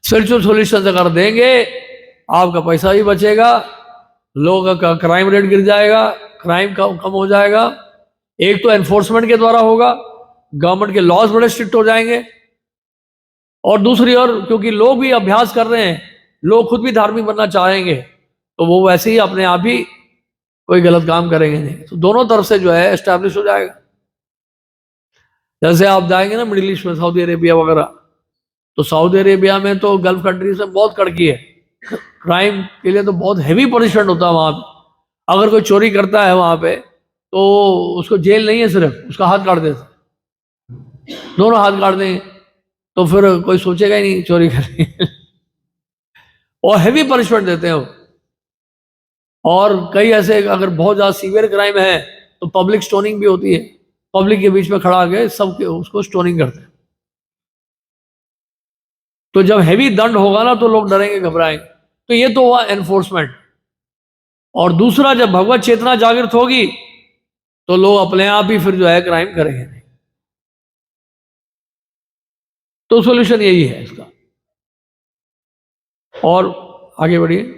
S1: स्पिरिचुअल सॉल्यूशन अगर देंगे आपका पैसा भी बचेगा, लोगों का क्राइम रेट गिर जाएगा, क्राइम कम हो जाएगा। एक तो एनफोर्समेंट के द्वारा होगा, गवर्नमेंट के लॉज बड़े स्ट्रिक्ट हो जाएंगे, और दूसरी ओर क्योंकि लोग भी अभ्यास कर रहे हैं, लोग खुद भी धार्मिक बनना चाहेंगे, तो वो वैसे ही अपने आप ही कोई गलत काम करेंगे नहीं, तो दोनों तरफ से जो है एस्टैब्लिश हो जाएगा। जैसे आप जाएंगे ना मिडिल ईस्ट में, सऊदी अरेबिया वगैरह, तो सऊदी अरेबिया में तो गल्फ कंट्रीज में बहुत कड़की है, क्राइम के लिए तो बहुत हैवी पनिशमेंट होता है वहां पे। अगर कोई चोरी करता है वहां पे तो उसको जेल नहीं है, सिर्फ उसका हाथ काट देते, दोनों हाथ काट देंगे, तो फिर कोई सोचेगा ही नहीं चोरी करनी और हैवी पनिशमेंट देते हैं वो। और कई ऐसे अगर बहुत ज्यादा सीवियर क्राइम है तो पब्लिक स्टोनिंग भी होती है, पब्लिक के बीच में खड़ा के सबके उसको स्टोनिंग करते हैं। तो जब हैवी दंड होगा ना तो लोग डरेंगे, घबराएंगे। तो ये तो हुआ एनफोर्समेंट। और दूसरा, जब भगवत चेतना जागृत होगी तो लोग अपने आप ही फिर जो है क्राइम करेंगे नहीं। तो सॉल्यूशन यही है इसका। और आगे बढ़िए।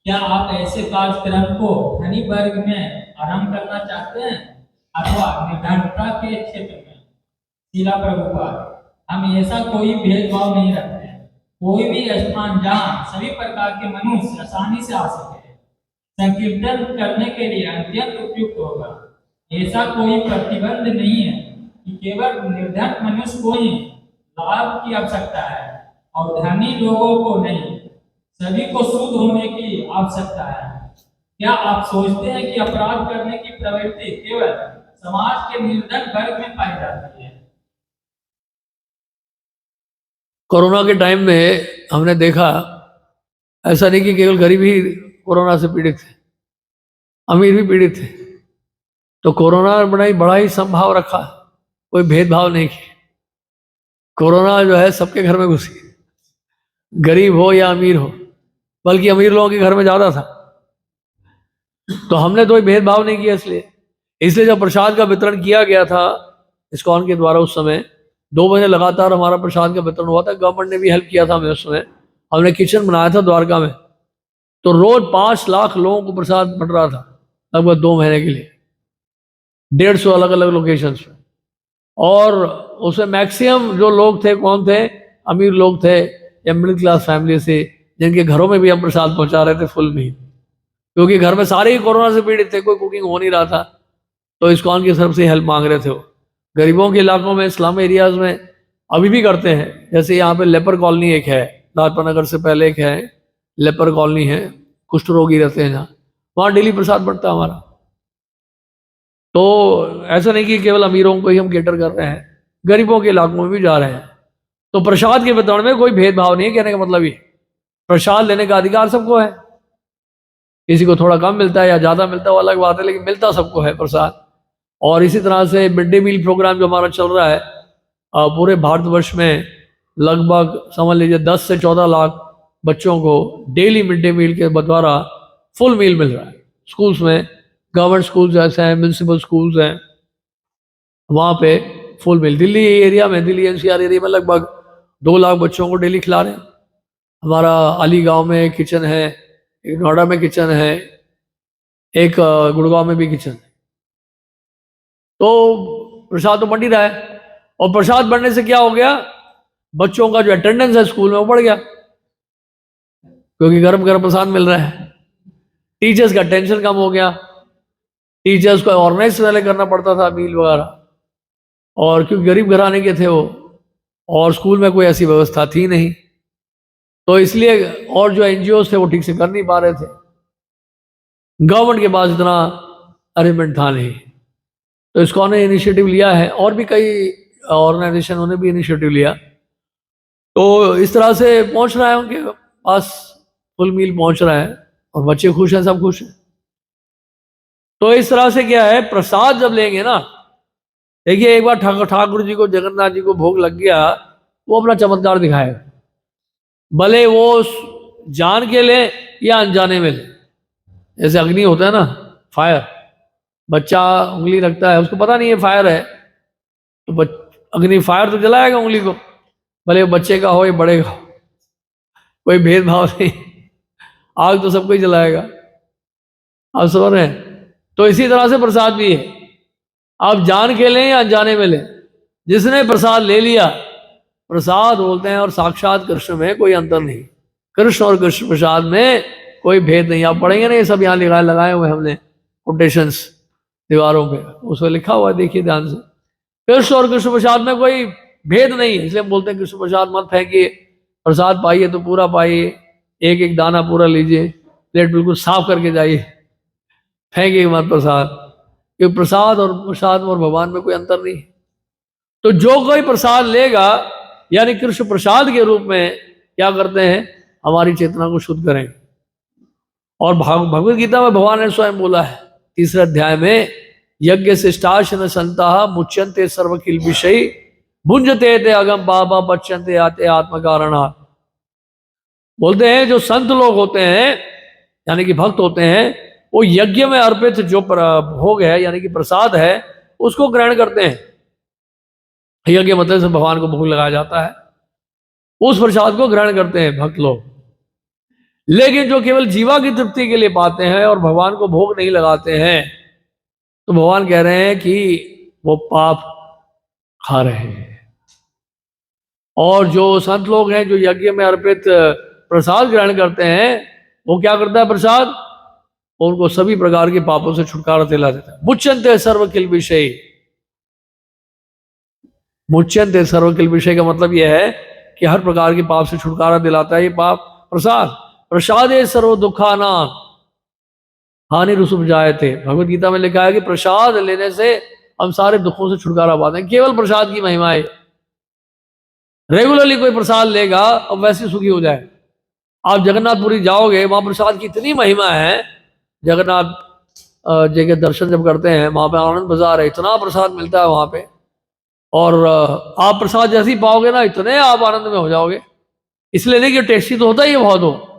S4: क्या आप ऐसे कार्यक्रम को धनी वर्ग में आरंभ करना चाहते हैं अथवा निर्धनता के क्षेत्र में? शिला प्रभुपाद, हम ऐसा कोई भेदभाव नहीं रखते हैं। कोई भी स्थान जहाँ सभी प्रकार के मनुष्य आसानी से आ सके, संकीर्तन करने के लिए अत्यंत उपयुक्त होगा। ऐसा कोई प्रतिबंध नहीं है कि केवल निर्धन मनुष्य को ही लाभ की आवश्यकता है और धनी लोगों को नहीं, सभी को शुद्ध होने की आवश्यकता है। क्या आप सोचते हैं कि अपराध करने की प्रवृत्ति केवल समाज के निर्धन वर्ग में पाई जाती है?
S1: कोरोना के टाइम में हमने देखा, ऐसा नहीं कि केवल गरीब ही कोरोना से पीड़ित थे, अमीर भी पीड़ित थे। तो कोरोना ने बड़ा ही संभाव रखा, कोई भेदभाव नहीं किया। कोरोना जो है सबके घर में घुसी, गरीब हो या अमीर हो, बल्कि अमीर लोगों के घर में ज्यादा था। तो हमने तो भेदभाव नहीं किया। इसलिए जब प्रसाद का वितरण किया गया था इस्कॉन के द्वारा, उस समय 2 महीने लगातार हमारा प्रसाद का वितरण हुआ था। गवर्नमेंट ने भी हेल्प किया था हमें उस समय। हमने किचन बनाया था द्वारका में, तो रोज 5 लाख लोगों को प्रसाद बट रहा था लगभग 2 महीने के लिए, 150 अलग अलग लोकेशंस पे। और उसमें मैक्सिमम जो लोग थे, कौन थे? अमीर लोग थे या मिडिल क्लास फैमिली से, जिनके घरों में भी हम प्रसाद पहुंचा रहे थे फुल मील, क्योंकि घर में सारे ही कोरोना से पीड़ित थे, कोई कुकिंग हो नहीं रहा था। तो इस्कॉन की तरफ से हेल्प मांग रहे थे वो। गरीबों के इलाकों में, स्लम एरियाज में अभी भी करते हैं। जैसे यहाँ पे लेपर कॉलोनी एक है, लाजपत नगर से पहले एक है, लेपर कॉलोनी है, कुष्ठ रोगी रहते हैं जहाँ, वहाँ डेली प्रसाद बढ़ता है हमारा। तो ऐसा नहीं कि केवल अमीरों को ही हम केटर कर रहे हैं, गरीबों के इलाकों में भी जा रहे हैं। तो प्रसाद के वितरण में कोई भेदभाव नहीं है, कहने का मतलब ये, प्रसाद लेने का अधिकार सबको है। किसी को थोड़ा कम मिलता है या ज़्यादा मिलता है वो अलग बात है, लेकिन मिलता सबको है प्रसाद। और इसी तरह से मिड डे मील प्रोग्राम जो हमारा चल रहा है, पूरे भारतवर्ष में लगभग समझ लीजिए 10 से 14 लाख बच्चों को डेली मिड डे मील के द्वारा फुल मील मिल रहा है। स्कूल्स में, गवर्नमेंट स्कूल्स ऐसे हैं, म्यूनसिपल स्कूल्स हैं, वहाँ पे फुल मील। दिल्ली एरिया में, दिल्ली एनसीआर एरिया में लगभग 2 लाख बच्चों को डेली खिला रहे हैं। हमारा अली गांव में किचन है, एक नोएडा में किचन है, एक गुड़गांव में भी किचन है। तो प्रसाद तो बढ़ ही रहा है। और प्रसाद बढ़ने से क्या हो गया? बच्चों का जो अटेंडेंस है स्कूल में वो बढ़ गया, क्योंकि गर्म गर्म प्रसाद मिल रहा है। टीचर्स का टेंशन कम हो गया, टीचर्स को ऑर्गेनाइज पहले करना पड़ता था मील वगैरह, और क्योंकि गरीब घराने के थे वो, और स्कूल में कोई ऐसी व्यवस्था थी नहीं, तो इसलिए, और जो एनजीओ थे वो ठीक से कर नहीं पा रहे थे। गवर्नमेंट के पास इतना अरेंजमेंट था नहीं। तो इसको ने इनिशिएटिव लिया है और भी कई ऑर्गेनाइजेशनों ने भी इनिशिएटिव लिया। तो इस तरह से पहुंच रहा है उनके पास, फुल मील पहुंच रहा है और बच्चे खुश हैं, सब खुश हैं। तो इस तरह से क्या है, प्रसाद जब लेंगे ना, देखिए एक बार ठाकुर जी को, जगन्नाथ जी को भोग लग गया, वो अपना चमत्कार दिखाएगा, भले वो जान के ले या अनजाने में ले। जैसे अग्नि होता है ना, फायर, बच्चा उंगली रखता है, उसको पता नहीं है फायर है, तो अग्नि फायर तो जलाएगा उंगली को, भले वो बच्चे का हो या बड़े का हो, कोई भेदभाव नहीं, आग तो सबको ही जलाएगा। आप समझ रहे हैं? तो इसी तरह से प्रसाद भी है, आप जान के लें या अनजाने में लें, जिसने प्रसाद ले लिया, प्रसाद बोलते हैं, और साक्षात कृष्ण में कोई अंतर नहीं, कृष्ण और कृष्ण प्रसाद में कोई भेद नहीं। आप पढ़ेंगे ना, ये सब यहाँ लगाए हुए हमने कोटेशंस दीवारों पे, उसमें लिखा हुआ है, देखिए ध्यान से, कृष्ण और कृष्ण प्रसाद में कोई भेद नहीं है। इसलिए हम बोलते हैं कृष्ण प्रसाद मत फेंकिए, प्रसाद पाइए तो पूरा पाइए, एक एक दाना पूरा लीजिए, प्लेट बिल्कुल साफ करके जाइए, फेंकिए मत प्रसाद, क्योंकि प्रसाद और भगवान में कोई अंतर नहीं। तो जो कोई प्रसाद लेगा, यानी कृष्ण प्रसाद के रूप में क्या करते हैं, हमारी चेतना को शुद्ध करें। और भगवद गीता में भगवान ने स्वयं बोला है 3रे अध्याय में, यज्ञ शिष्टाशन संता मुच्यंते सर्व किल विषय भुंजते ते अगम बाबा बच्चंते आते आत्म कारणा। बोलते हैं जो संत लोग होते हैं, यानी कि भक्त होते हैं, वो यज्ञ में अर्पित जो भोग है, यानी कि प्रसाद है, उसको ग्रहण करते हैं। यज्ञ मतलब से भगवान को भोग लगाया जाता है, उस प्रसाद को ग्रहण करते हैं भक्त लोग। लेकिन जो केवल जीवा की तृप्ति के लिए पाते हैं और भगवान को भोग नहीं लगाते हैं, तो भगवान कह रहे हैं कि वो पाप खा रहे हैं। और जो संत लोग हैं, जो यज्ञ में अर्पित प्रसाद ग्रहण करते हैं, वो क्या करता है प्रसाद, उनको सभी प्रकार के पापों से छुटकारा दिला देता है। मुच्यंते सर्व किल विषय, मुच्यंते सर्व किल विषय का मतलब यह है कि हर प्रकार के पाप से छुटकारा दिलाता है ये पाप प्रसाद। प्रसादे सर्व दुखाना हानि रुसुभ जाए थे, भगवत गीता में लिखा है कि प्रसाद लेने से हम सारे दुखों से छुटकारा पाते हैं। केवल प्रसाद की महिमा है। रेगुलरली कोई प्रसाद लेगा और वैसे सुखी हो जाए। आप जगन्नाथपुरी जाओगे, वहां प्रसाद की इतनी महिमा है, जगन्नाथ जी के दर्शन जब करते हैं, वहां पे आनंद बाजार है, इतना प्रसाद मिलता है वहां पे, और आप प्रसाद जैसे ही पाओगे ना, इतने आप आनंद में हो जाओगे। इसलिए नहीं कि टेस्टी तो होता ही है बहुत हो,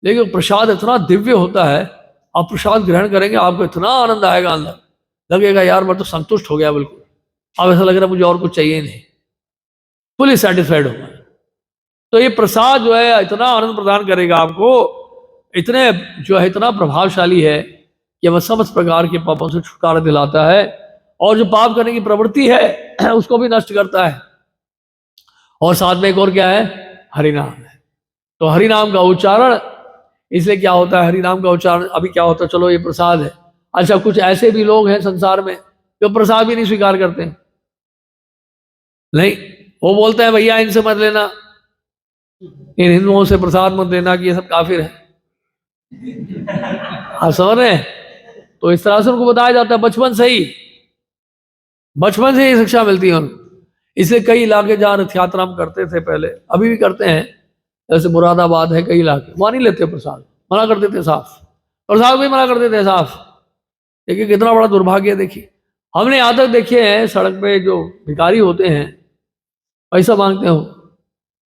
S1: लेकिन प्रसाद इतना दिव्य होता है, आप प्रसाद ग्रहण करेंगे, आपको इतना आनंद आएगा, अंदर लगेगा यार मैं तो संतुष्ट हो गया बिल्कुल, अब ऐसा लग रहा है मुझे और कुछ चाहिए नहीं, फुली सेटिस्फाइड होगा। तो ये प्रसाद जो है इतना आनंद प्रदान करेगा आपको, इतने जो है इतना प्रभावशाली है कि वह समस्त प्रकार के पापों से छुटकारा दिलाता है, और जो पाप करने की प्रवृत्ति है उसको भी नष्ट करता है। और साथ में एक और क्या है, हरिनाम है। तो हरिनाम का उच्चारण, इसलिए क्या होता है हरिनाम का उच्चारण, अभी क्या होता है, चलो ये प्रसाद है, अच्छा कुछ ऐसे भी लोग हैं संसार में जो प्रसाद भी नहीं स्वीकार करते हैं, नहीं, वो बोलते हैं भैया इनसे मत लेना, इन हिंदुओं से प्रसाद मत लेना कि ये सब काफिर है। आप समझ रहे हैं? तो इस तरह से उनको बताया जाता है बचपन से ही शिक्षा मिलती है उनको। इसलिए कई इलाके जहाँ रथ यात्रा हम करते थे पहले, अभी भी करते हैं, जैसे मुरादाबाद है, कई इलाके वहाँ नहीं लेते प्रसाद, मना कर देते साफ, प्रसाद भी मना कर देते हैं साफ। देखिए कितना बड़ा दुर्भाग्य है। देखिए हमने यहाँ तक देखे हैं, सड़क पे जो भिखारी होते हैं पैसा मांगते हो,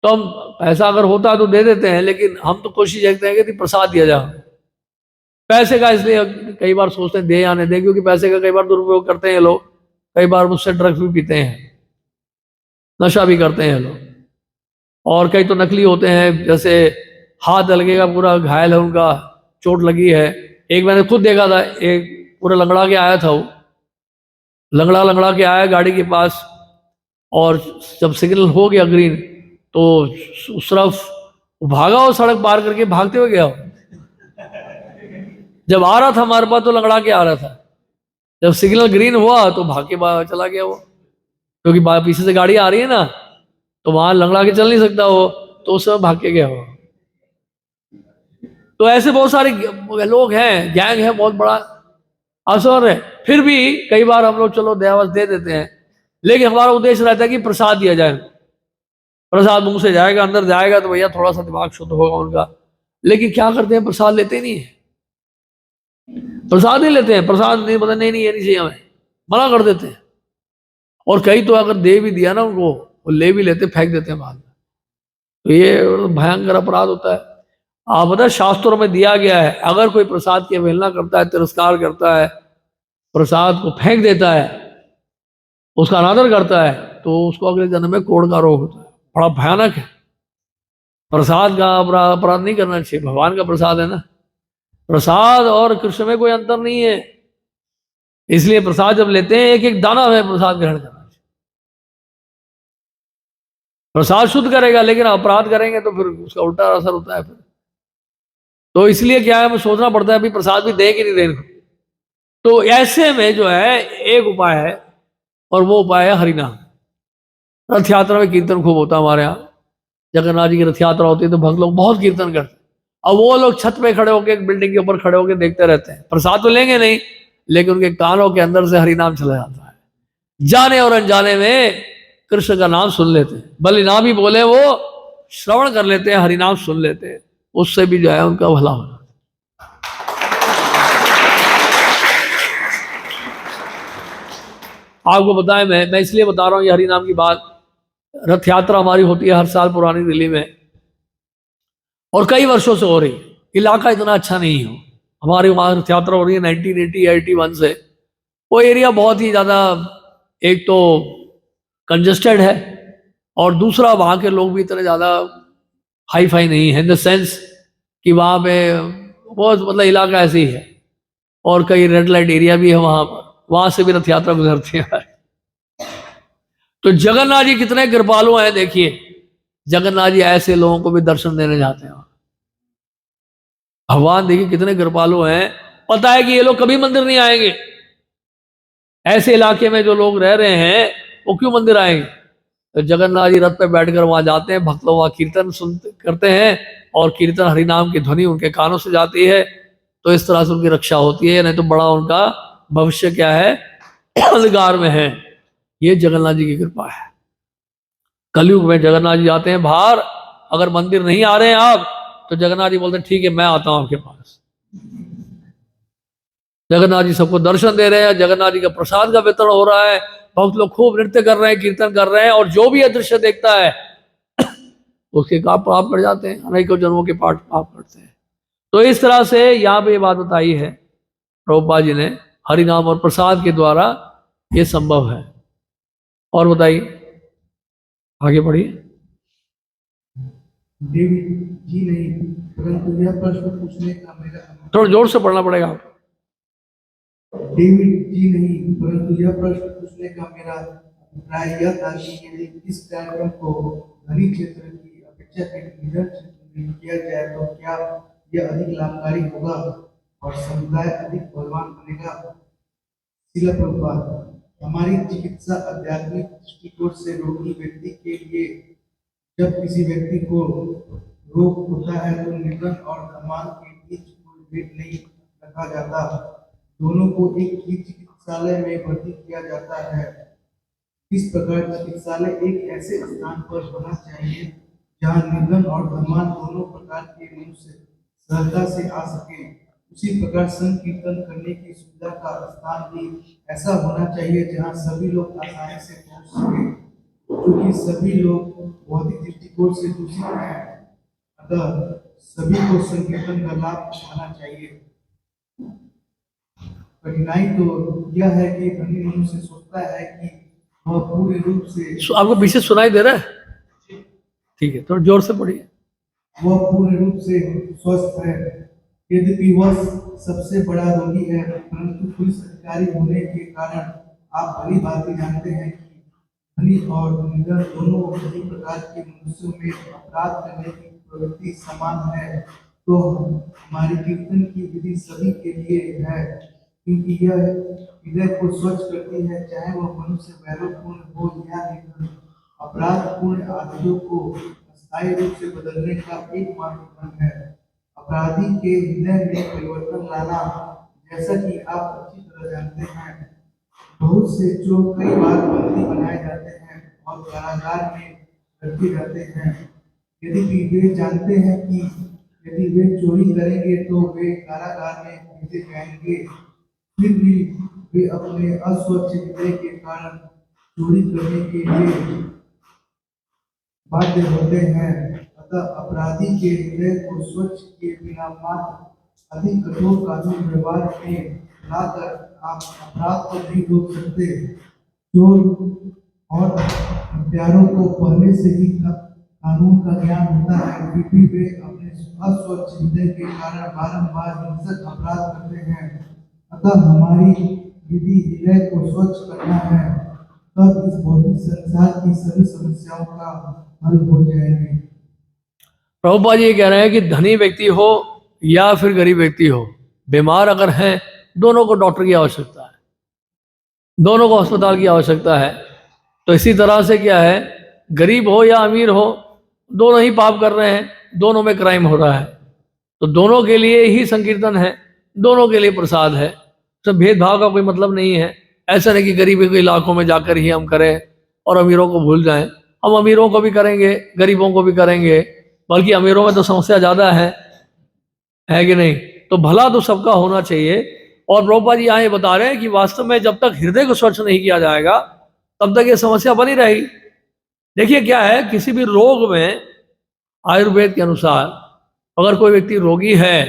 S1: तो हम पैसा अगर होता है तो दे देते हैं, लेकिन हम तो कोशिश करते हैं कि प्रसाद दिया जाए पैसे का। इसलिए कई बार सोचते हैं दे या नहीं दे, क्योंकि पैसे का कई बार दुरुपयोग करते हैं लोग, कई बार मुझसे ड्रग्स भी पीते हैं, नशा भी करते हैं लोग, और कई तो नकली होते हैं, जैसे हाथ लगेगा पूरा घायल है, उनका चोट लगी है। एक मैंने खुद देखा था, एक पूरा लंगड़ा के आया था, वो लंगड़ा के आया गाड़ी के पास, और जब सिग्नल हो गया ग्रीन तो उस तरफ भागा, और सड़क पार करके भागते हुए गया। जब आ रहा था हमारे पास तो लंगड़ा के आ रहा था, जब सिग्नल ग्रीन हुआ तो भाग के चला गया वो, क्योंकि पीछे से गाड़ी आ रही है ना, तो वहां लंगड़ा के चल नहीं सकता वो, तो उस समय भाग के गया वो। तो ऐसे बहुत सारे लोग हैं, गैंग है बहुत बड़ा, आप समझ रहे हैं? फिर भी कई बार हम लोग चलो दयावास दे देते हैं, लेकिन हमारा उद्देश्य रहता है कि प्रसाद दिया जाए। प्रसाद मुंह से जाएगा, अंदर जाएगा तो भैया थोड़ा सा दिमाग शुद्ध होगा उनका। लेकिन क्या करते हैं, प्रसाद लेते नहीं है, प्रसाद नहीं लेते हैं, प्रसाद नहीं, पता नहीं ये नहीं चाहिए हमें, मना कर देते हैं। और कई तो अगर दे भी दिया ना उनको, वो ले भी लेते, फेंक देते हैं बाद में। तो ये भयंकर अपराध होता है। आप पता, शास्त्रों में दिया गया है, अगर कोई प्रसाद की अवहेलना करता है, तिरस्कार करता है, प्रसाद को फेंक देता है, उसका अनादर करता है, तो उसको अगले जन्म में कोढ़ का रोग होता है। बड़ा भयानक है। प्रसाद का अपराध नहीं करना चाहिए, भगवान का प्रसाद है ना। प्रसाद और कृष्ण में कोई अंतर नहीं है, इसलिए प्रसाद जब लेते हैं एक एक दाना हमें प्रसाद ग्रहण करना चाहिए। प्रसाद शुद्ध करेगा, लेकिन अपराध करेंगे तो फिर उसका उल्टा असर होता है फिर। तो इसलिए क्या है, हमें सोचना पड़ता है अभी प्रसाद भी दें कि नहीं दें। तो ऐसे में जो है एक उपाय है, और वो उपाय है हरिनाम। रथ यात्रा में कीर्तन खूब होता है हमारे यहाँ। जगन्नाथ जी की रथ यात्रा होती है तो भक्त लोग बहुत कीर्तन करते हैं। अब वो लोग छत पे खड़े होकर, एक बिल्डिंग के ऊपर खड़े होकर देखते रहते हैं, प्रसाद तो लेंगे नहीं, लेकिन उनके कानों के अंदर से हरिनाम चला जाता है। जाने और अनजाने में कृष्ण का नाम सुन लेते हैं, भले ना भी बोले, वो श्रवण कर लेते हैं, हरिनाम सुन लेते हैं। उससे भी जो है उनका भला होना। आपको बताएं, मैं इसलिए बता रहा हूँ ये हरिनाम की बात। रथ यात्रा हमारी होती है हर साल पुरानी दिल्ली में, और कई वर्षों से हो रही है। इलाका इतना अच्छा नहीं हो, हमारी वहाँ रथ यात्रा हो रही है 1980-81 से। वो एरिया बहुत ही ज़्यादा, एक तो कंजस्टेड है, और दूसरा वहाँ के लोग भी इतने ज़्यादा हाई फाई नहीं है, इन द सेंस कि वहाँ पे बहुत, मतलब इलाका ऐसे ही है। और कई रेड लाइट एरिया भी है वहाँ पर, वहाँ से भी रथ यात्रा गुजरती है। तो जगन्नाथ जी कितने कृपालु हैं, देखिए। जगन्नाथ जी ऐसे लोगों को भी दर्शन देने जाते हैं। भगवान देखिए कितने कृपालु हैं। पता है कि ये लोग कभी मंदिर नहीं आएंगे, ऐसे इलाके में जो लोग रह रहे हैं वो क्यों मंदिर आएंगे। तो जगन्नाथ जी रथ पे बैठकर वहां जाते हैं, भक्त लोग वहां कीर्तन सुनते करते हैं, और कीर्तन हरिनाम की ध्वनि उनके कानों से जाती है। तो इस तरह से उनकी रक्षा होती है, नहीं तो बड़ा उनका भविष्य क्या है, अंधकार में है। ये जगन्नाथ जी की कृपा है। कलयुग में जगन्नाथ जी जाते हैं बाहर, अगर मंदिर नहीं आ रहे हैं आप, तो जगन्नाथ जी बोलते हैं ठीक है मैं आता हूं आपके पास। जगन्नाथ जी सबको दर्शन दे रहे हैं, जगन्नाथ जी का प्रसाद का वितरण हो रहा है, भक्त लोग खूब नृत्य कर रहे हैं, कीर्तन कर रहे हैं, और जो भी ये दृश्य देखता है उसके पाप कर जाते हैं, अनेकों जन्मों के पाप करते हैं। तो इस तरह से यहाँ पे ये बात बताई है प्रभुपाद जी ने, हरिनाम और प्रसाद के द्वारा ये संभव है। और बताइए, आगे बढ़िए।
S5: डेविड जी नहीं, परंतु यह प्रश्न पूछने का मेरा
S1: थोड़ा जोर से पढ़ना पड़ेगा आपको।
S5: डेविड जी नहीं, परंतु यह प्रश्न पूछने का मेरा अभिप्राय यह था कि यदि इस कार्यक्रम को धनी क्षेत्र की अपेक्षा निर्जन क्षेत्र में किया जाए तो क्या यह अधिक लाभकारी होगा और समुदाय अधिक बलवान बनेगा। शिला प्रभुपाद, हमारी चिकित्सा आध्यात्मिक दृष्टिकोण से रोगी व्यक्ति के लिए जब किसी व्यक्ति को रोग होता है तो निधन और धर्मांत के बीच कोई भेद नहीं रखा जाता, दोनों को एक ही चिकित्सालय में भर्ती किया जाता है। इस प्रकार चिकित्सालय एक ऐसे स्थान पर होना चाहिए जहां निधन और धर्मांत दोनों प्रकार के मनुष्य सरलता से आ सके। उसी प्रकार संकीर्तन करने की सुविधा का स्थान भी ऐसा होना चाहिए जहां सभी लोग आसानी से पहुंच सके, क्योंकि सभी लोग भौतिक दृष्टिकोण से दूषित हैं, अतः सभी को संकीर्तन का लाभ उठाना चाहिए। कठिनाई तो यह है कि धनी मनुष्य सोचता है कि वह पूर्ण रूप से
S1: आपको पीछे सुनाई दे रहा है? ठीक है, थोड़ा जोर से पढ़िए।
S5: वह पूर्ण रूप से स्वस्थ है, यद्यपि वह सबसे बड़ा रोगी है, परंतु पुलिस अधिकारी होने के कारण आप भली भांति जानते हैं कि धनी और निर्धन दोनों सभी प्रकार के मनुष्यों में अपराध करने की प्रवृत्ति समान है। तो हमारी कीर्तन की विधि सभी के लिए है, क्योंकि यह हृदय को स्वच्छ करती है, चाहे वह मनुष्य वैरपूर्ण हो या निर्धन। अपराधपूर्ण आदतों को स्थायी रूप से बदलने का एकमात्र ढंग है अपराधी के हृदय में परिवर्तन लाना, जैसा कि आप अच्छी तरह तरह जानते हैं। बहुत से जो कई बार बंदी बनाए जाते हैं और कारागार में रखे जाते हैं, यदि भी वे जानते हैं कि यदि वे चोरी करेंगे तो वे कारागार में भेजे जाएंगे, फिर भी वे अपने अस्वच्छ हृदय के कारण चोरी करने के लिए बाध्य होते हैं। अतः अपराधी के हृदय को स्वच्छ किए बिना मात्र अधिक कठोर कानून व्यवहार में लाकर आप अपराध को नहीं रोक सकते। चोर और हत्यारों को पहले से ही कानून का ज्ञान होता है, फिर भी वे अपने अस्वच्छ हृदय के कारण बारंबार हिंसक अपराध करते हैं। अतः हमारी विधि हृदय को स्वच्छ करना है, तब इस भौतिक संसार की सभी समस्याओं का हल हो जाएंगे।
S1: प्रभुपाद ये कह रहे हैं कि धनी व्यक्ति हो या फिर गरीब व्यक्ति हो, बीमार अगर हैं, दोनों को डॉक्टर की आवश्यकता है, दोनों को अस्पताल की आवश्यकता है। तो इसी तरह से क्या है, गरीब हो या अमीर हो, दोनों ही पाप कर रहे हैं, दोनों में क्राइम हो रहा है। तो दोनों के लिए ही संकीर्तन है, दोनों के लिए प्रसाद है। तो भेदभाव का कोई मतलब नहीं है। ऐसा नहीं कि गरीबी के इलाकों में जाकर ही हम करें और अमीरों को भूल जाएं। हम अमीरों को भी करेंगे, गरीबों को भी करेंगे, बल्कि अमीरों में तो समस्या ज़्यादा है कि नहीं। तो भला तो सबका होना चाहिए। और प्रभुपाद जी यहाँ ये बता रहे हैं कि वास्तव में जब तक हृदय को स्वच्छ नहीं किया जाएगा तब तक ये समस्या बनी रहेगी। देखिए क्या है, किसी भी रोग में आयुर्वेद के अनुसार अगर कोई व्यक्ति रोगी है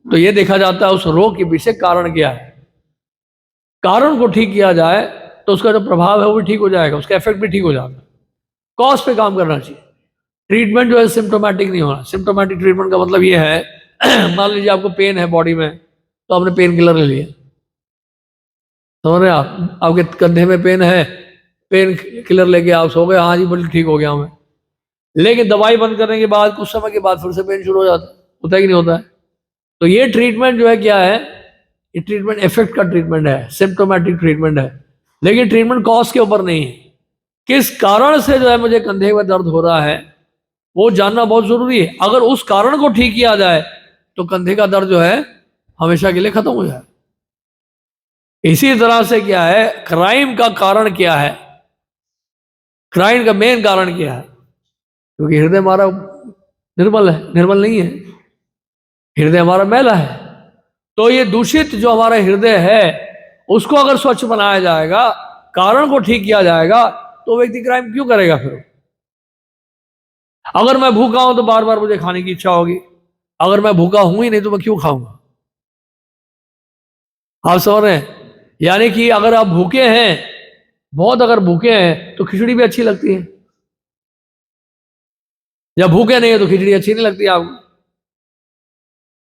S1: तो ये देखा जाता है उस रोग के पीछे कारण क्या है। कारण को ठीक किया जाए तो उसका जो प्रभाव है वो भी ठीक हो जाएगा, उसका इफेक्ट भी ठीक हो जाएगा। कॉज पे काम करना चाहिए। ट्रीटमेंट जो है सिम्टोमेटिक नहीं होना। सिम्टोमेटिक ट्रीटमेंट का मतलब ये है, मान लीजिए आपको पेन है बॉडी में, तो आपने पेन किलर ले लिया, समझ रहे हैं आप, आपके कंधे में पेन है, पेन किलर लेके आप सो गए, हाँ जी बोले ठीक हो गया हमें। लेकिन दवाई बंद करने के बाद कुछ समय के बाद फिर से पेन शुरू हो जाता है, होता है कि नहीं होता है। तो ये ट्रीटमेंट जो है क्या है, ये ट्रीटमेंट इफेक्ट का ट्रीटमेंट है, सिम्टोमेटिक ट्रीटमेंट है। लेकिन ट्रीटमेंट कॉज के ऊपर नहीं है। किस कारण से जो है मुझे कंधे में दर्द हो रहा है वो जानना बहुत जरूरी है। अगर उस कारण को ठीक किया जाए तो कंधे का दर्द जो है हमेशा के लिए खत्म हो जाए। इसी तरह से क्या है, क्राइम का कारण क्या है, क्राइम का मेन कारण क्या है, क्योंकि हृदय हमारा निर्मल है, निर्मल नहीं है, हृदय हमारा मैला है। तो ये दूषित जो हमारा हृदय है उसको अगर स्वच्छ बनाया जाएगा, कारण को ठीक किया जाएगा, तो व्यक्ति क्राइम क्यों करेगा फिर। अगर मैं भूखा हूं तो बार बार मुझे खाने की इच्छा होगी, अगर मैं भूखा हूं ही नहीं तो मैं क्यों खाऊंगा। आप समझ रहे हैं, यानी कि अगर आप भूखे हैं, बहुत अगर भूखे हैं तो खिचड़ी भी अच्छी लगती है, या भूखे नहीं है तो खिचड़ी अच्छी नहीं लगती आपको।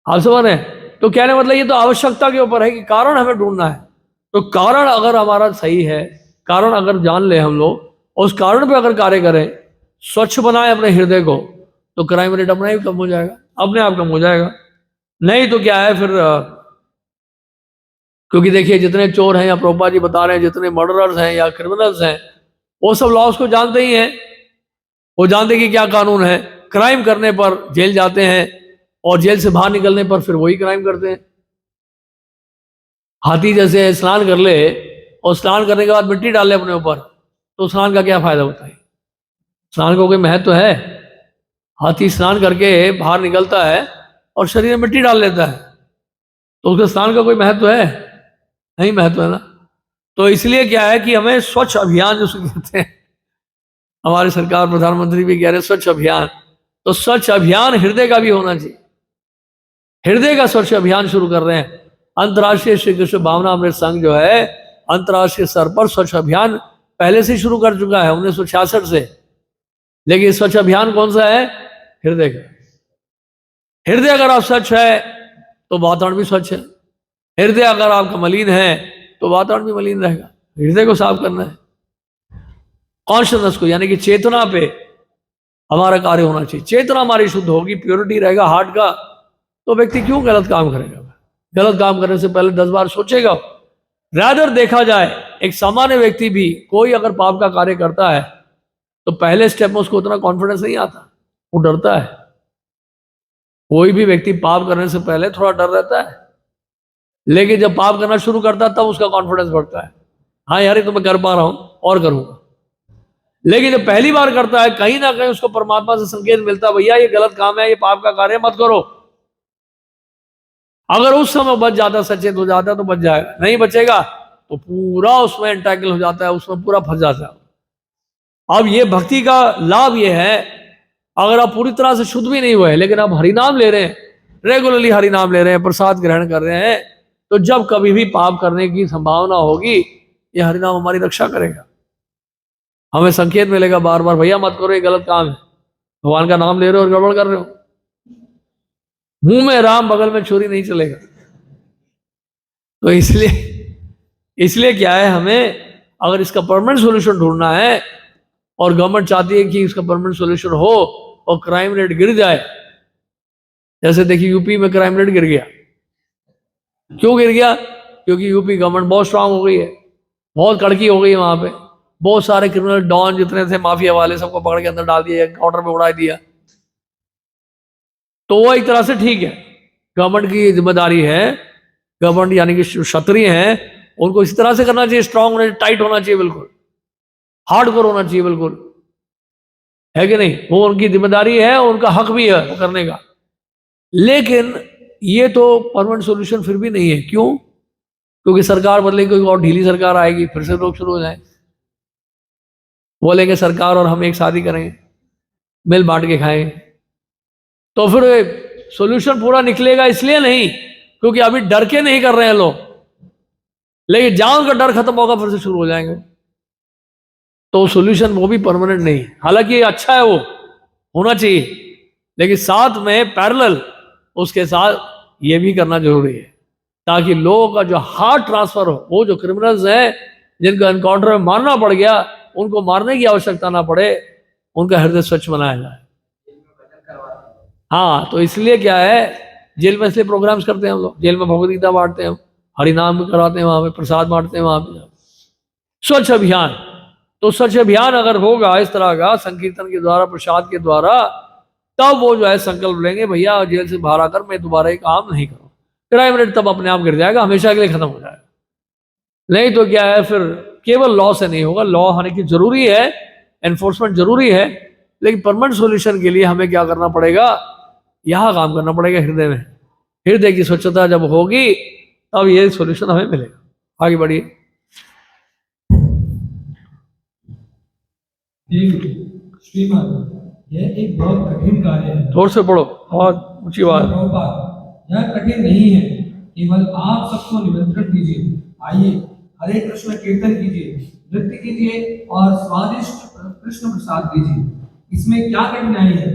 S1: आप समझ रहे हैं, तो कहने मतलब ये तो आवश्यकता के ऊपर है कि कारण हमें ढूंढना है। तो कारण अगर हमारा सही है, कारण अगर जान ले हम लोग, उस कारण पे अगर कार्य करें, स्वच्छ बनाए अपने हृदय को, तो क्राइम रेट अपना ही कम हो जाएगा, अपने आप कम हो जाएगा। नहीं तो क्या है फिर, क्योंकि देखिए जितने चोर हैं, या प्रभुपाद जी बता रहे हैं जितने मर्डरर्स हैं या क्रिमिनल्स हैं, वो सब लॉस को जानते ही हैं। वो जानते कि क्या कानून है, क्राइम करने पर जेल जाते हैं और जेल से बाहर निकलने पर फिर वही क्राइम करते हैं। हाथी जैसे स्नान कर ले और स्नान करने के बाद मिट्टी डाल ले अपने ऊपर, तो स्नान का क्या फायदा होता है। स्नान का कोई महत्व है। हाथी स्नान करके बाहर निकलता है और शरीर में मिट्टी डाल लेता है, तो उसके स्नान का कोई महत्व है नहीं, महत्व है ना। तो इसलिए क्या है कि हमें स्वच्छ अभियान जो कहते हैं, हमारे सरकार प्रधानमंत्री भी कह रहे हैं स्वच्छ अभियान, तो स्वच्छ अभियान हृदय का भी होना चाहिए। हृदय का स्वच्छ अभियान शुरू कर रहे हैं। अंतर्राष्ट्रीय श्री कृष्ण भावना अमृत संघ जो है अंतर्राष्ट्रीय स्तर पर स्वच्छ अभियान पहले से शुरू कर चुका है 1966 से। लेकिन स्वच्छ अभियान कौन सा है, हृदय का। हृदय अगर आप स्वच्छ है तो वातावरण भी स्वच्छ है। हृदय अगर आपका मलिन है तो वातावरण भी मलिन रहेगा। हृदय को साफ करना है, कॉन्शियसनेस को, यानी कि चेतना पे हमारा कार्य होना चाहिए। चेतना हमारी शुद्ध होगी, प्योरिटी रहेगा हार्ट का, तो व्यक्ति क्यों गलत काम करेगा। गलत काम करने से पहले 10 बार सोचेगा। रादर देखा जाए, एक सामान्य व्यक्ति भी कोई अगर पाप का कार्य करता है तो पहले स्टेप में उसको उतना कॉन्फिडेंस नहीं आता, वो डरता है। कोई भी व्यक्ति पाप करने से पहले थोड़ा डर रहता है। लेकिन जब पाप करना शुरू करता है तब उसका कॉन्फिडेंस बढ़ता है, हाँ यार ये तो मैं कर पा रहा हूं और करूंगा। लेकिन जब पहली बार करता है कहीं ना कहीं उसको परमात्मा से संकेत मिलता है, भैया ये गलत काम है, ये पाप का कार्य मत करो। अगर उस समय बच जाता, सचेत हो जाता तो बच जाएगा, नहीं बचेगा तो पूरा उसमें एंटैकल हो जाता है, उसमें पूरा फंस जाता है। अब ये भक्ति का लाभ ये है, अगर आप पूरी तरह से शुद्ध भी नहीं हुए लेकिन आप हरिनाम ले रहे हैं, रेगुलरली हरिनाम ले रहे हैं, प्रसाद ग्रहण कर रहे हैं, तो जब कभी भी पाप करने की संभावना होगी ये हरिनाम हमारी रक्षा करेगा। हमें संकेत मिलेगा बार बार, भैया मत करो ये गलत काम है, भगवान का नाम ले रहे हो और गड़बड़ कर रहे हो। मुंह में राम बगल में छुरी नहीं चलेगा। तो इसलिए क्या है, हमें अगर इसका परमानेंट सॉल्यूशन ढूंढना है और गवर्नमेंट चाहती है कि इसका परमानेंट सॉल्यूशन हो और क्राइम रेट गिर जाए, जैसे देखिए यूपी में क्राइम रेट गिर गया। क्यों गिर गया? क्योंकि यूपी गवर्नमेंट बहुत स्ट्रांग हो गई है, बहुत कड़की हो गई है, वहां पे बहुत सारे क्रिमिनल डॉन जितने थे, माफिया वाले, सबको पकड़ के अंदर डाल दिया, काउंटर पे उड़ा दिया। तो वो एक तरह से ठीक है, गवर्नमेंट की जिम्मेदारी है, गवर्नमेंट यानी कि क्षत्रिय हैं उनको इस तरह से करना चाहिए, स्ट्रांग होना चाहिए, टाइट होना चाहिए, बिल्कुल हार्डकोर होना चाहिए, बिल्कुल, है कि नहीं? वो उनकी जिम्मेदारी है, उनका हक भी है वो करने का। लेकिन ये तो परमानेंट सॉल्यूशन फिर भी नहीं है। क्यों? क्योंकि सरकार बदलेगी, कोई और ढीली सरकार आएगी, फिर से लोग शुरू हो जाए, बोलेंगे सरकार और हम एक शादी करेंगे, मिल बांट के खाएंगे, तो फिर सॉल्यूशन पूरा निकलेगा। इसलिए नहीं क्योंकि अभी डर के नहीं कर रहे हैं लोग, लेकिन जहां उनका डर खत्म होगा फिर से शुरू हो जाएंगे, तो सॉल्यूशन वो भी परमानेंट नहीं। हालांकि अच्छा है, वो होना चाहिए, लेकिन साथ में पैरेलल उसके साथ ये भी करना जरूरी है, ताकि लोगों का जो हार्ट ट्रांसफर हो, वो जो क्रिमिनल्स हैं जिनको एनकाउंटर में मारना पड़ गया, उनको मारने की आवश्यकता ना पड़े, उनका हृदय स्वच्छ बनाया जाए। हाँ, तो इसलिए क्या है, जेल में इसलिए प्रोग्राम्स करते हैं हम लोग, जेल में भगवद गीता बांटते हैं, हरिनाम भी कराते हैं, वहां पे प्रसाद बांटते हैं, वहां पे स्वच्छ अभियान। तो स्वच्छ अभियान अगर होगा इस तरह का, संकीर्तन के द्वारा, प्रसाद के द्वारा, तब वो जो है संकल्प लेंगे, भैया जेल से बाहर आकर मैं दोबारा ये काम नहीं करूँ, क्राइम रेट तब अपने आप गिर जाएगा, हमेशा के लिए खत्म हो जाएगा। नहीं तो क्या है, फिर केवल लॉ से नहीं होगा, लॉ होने की जरूरी है, एनफोर्समेंट जरूरी है, लेकिन परमानेंट सॉल्यूशन के लिए हमें क्या करना पड़ेगा, यहां काम करना पड़ेगा, हृदय में। हृदय की स्वच्छता जब होगी तब ये सॉल्यूशन हमें मिलेगा। आगे बढ़िए।
S3: श्रीमान, यह एक बहुत कठिन कार्य है।
S1: जोर से पढ़ो, बहुत ऊंची बात।
S3: प्रभुपाद, यह कठिन नहीं है, केवल आप सबको निमंत्रण दीजिए, आइए हरे कृष्ण कीर्तन कीजिए, नृत्य कीजिए और स्वादिष्ट कृष्ण प्रसाद दीजिए। इसमें क्या कठिनाई है?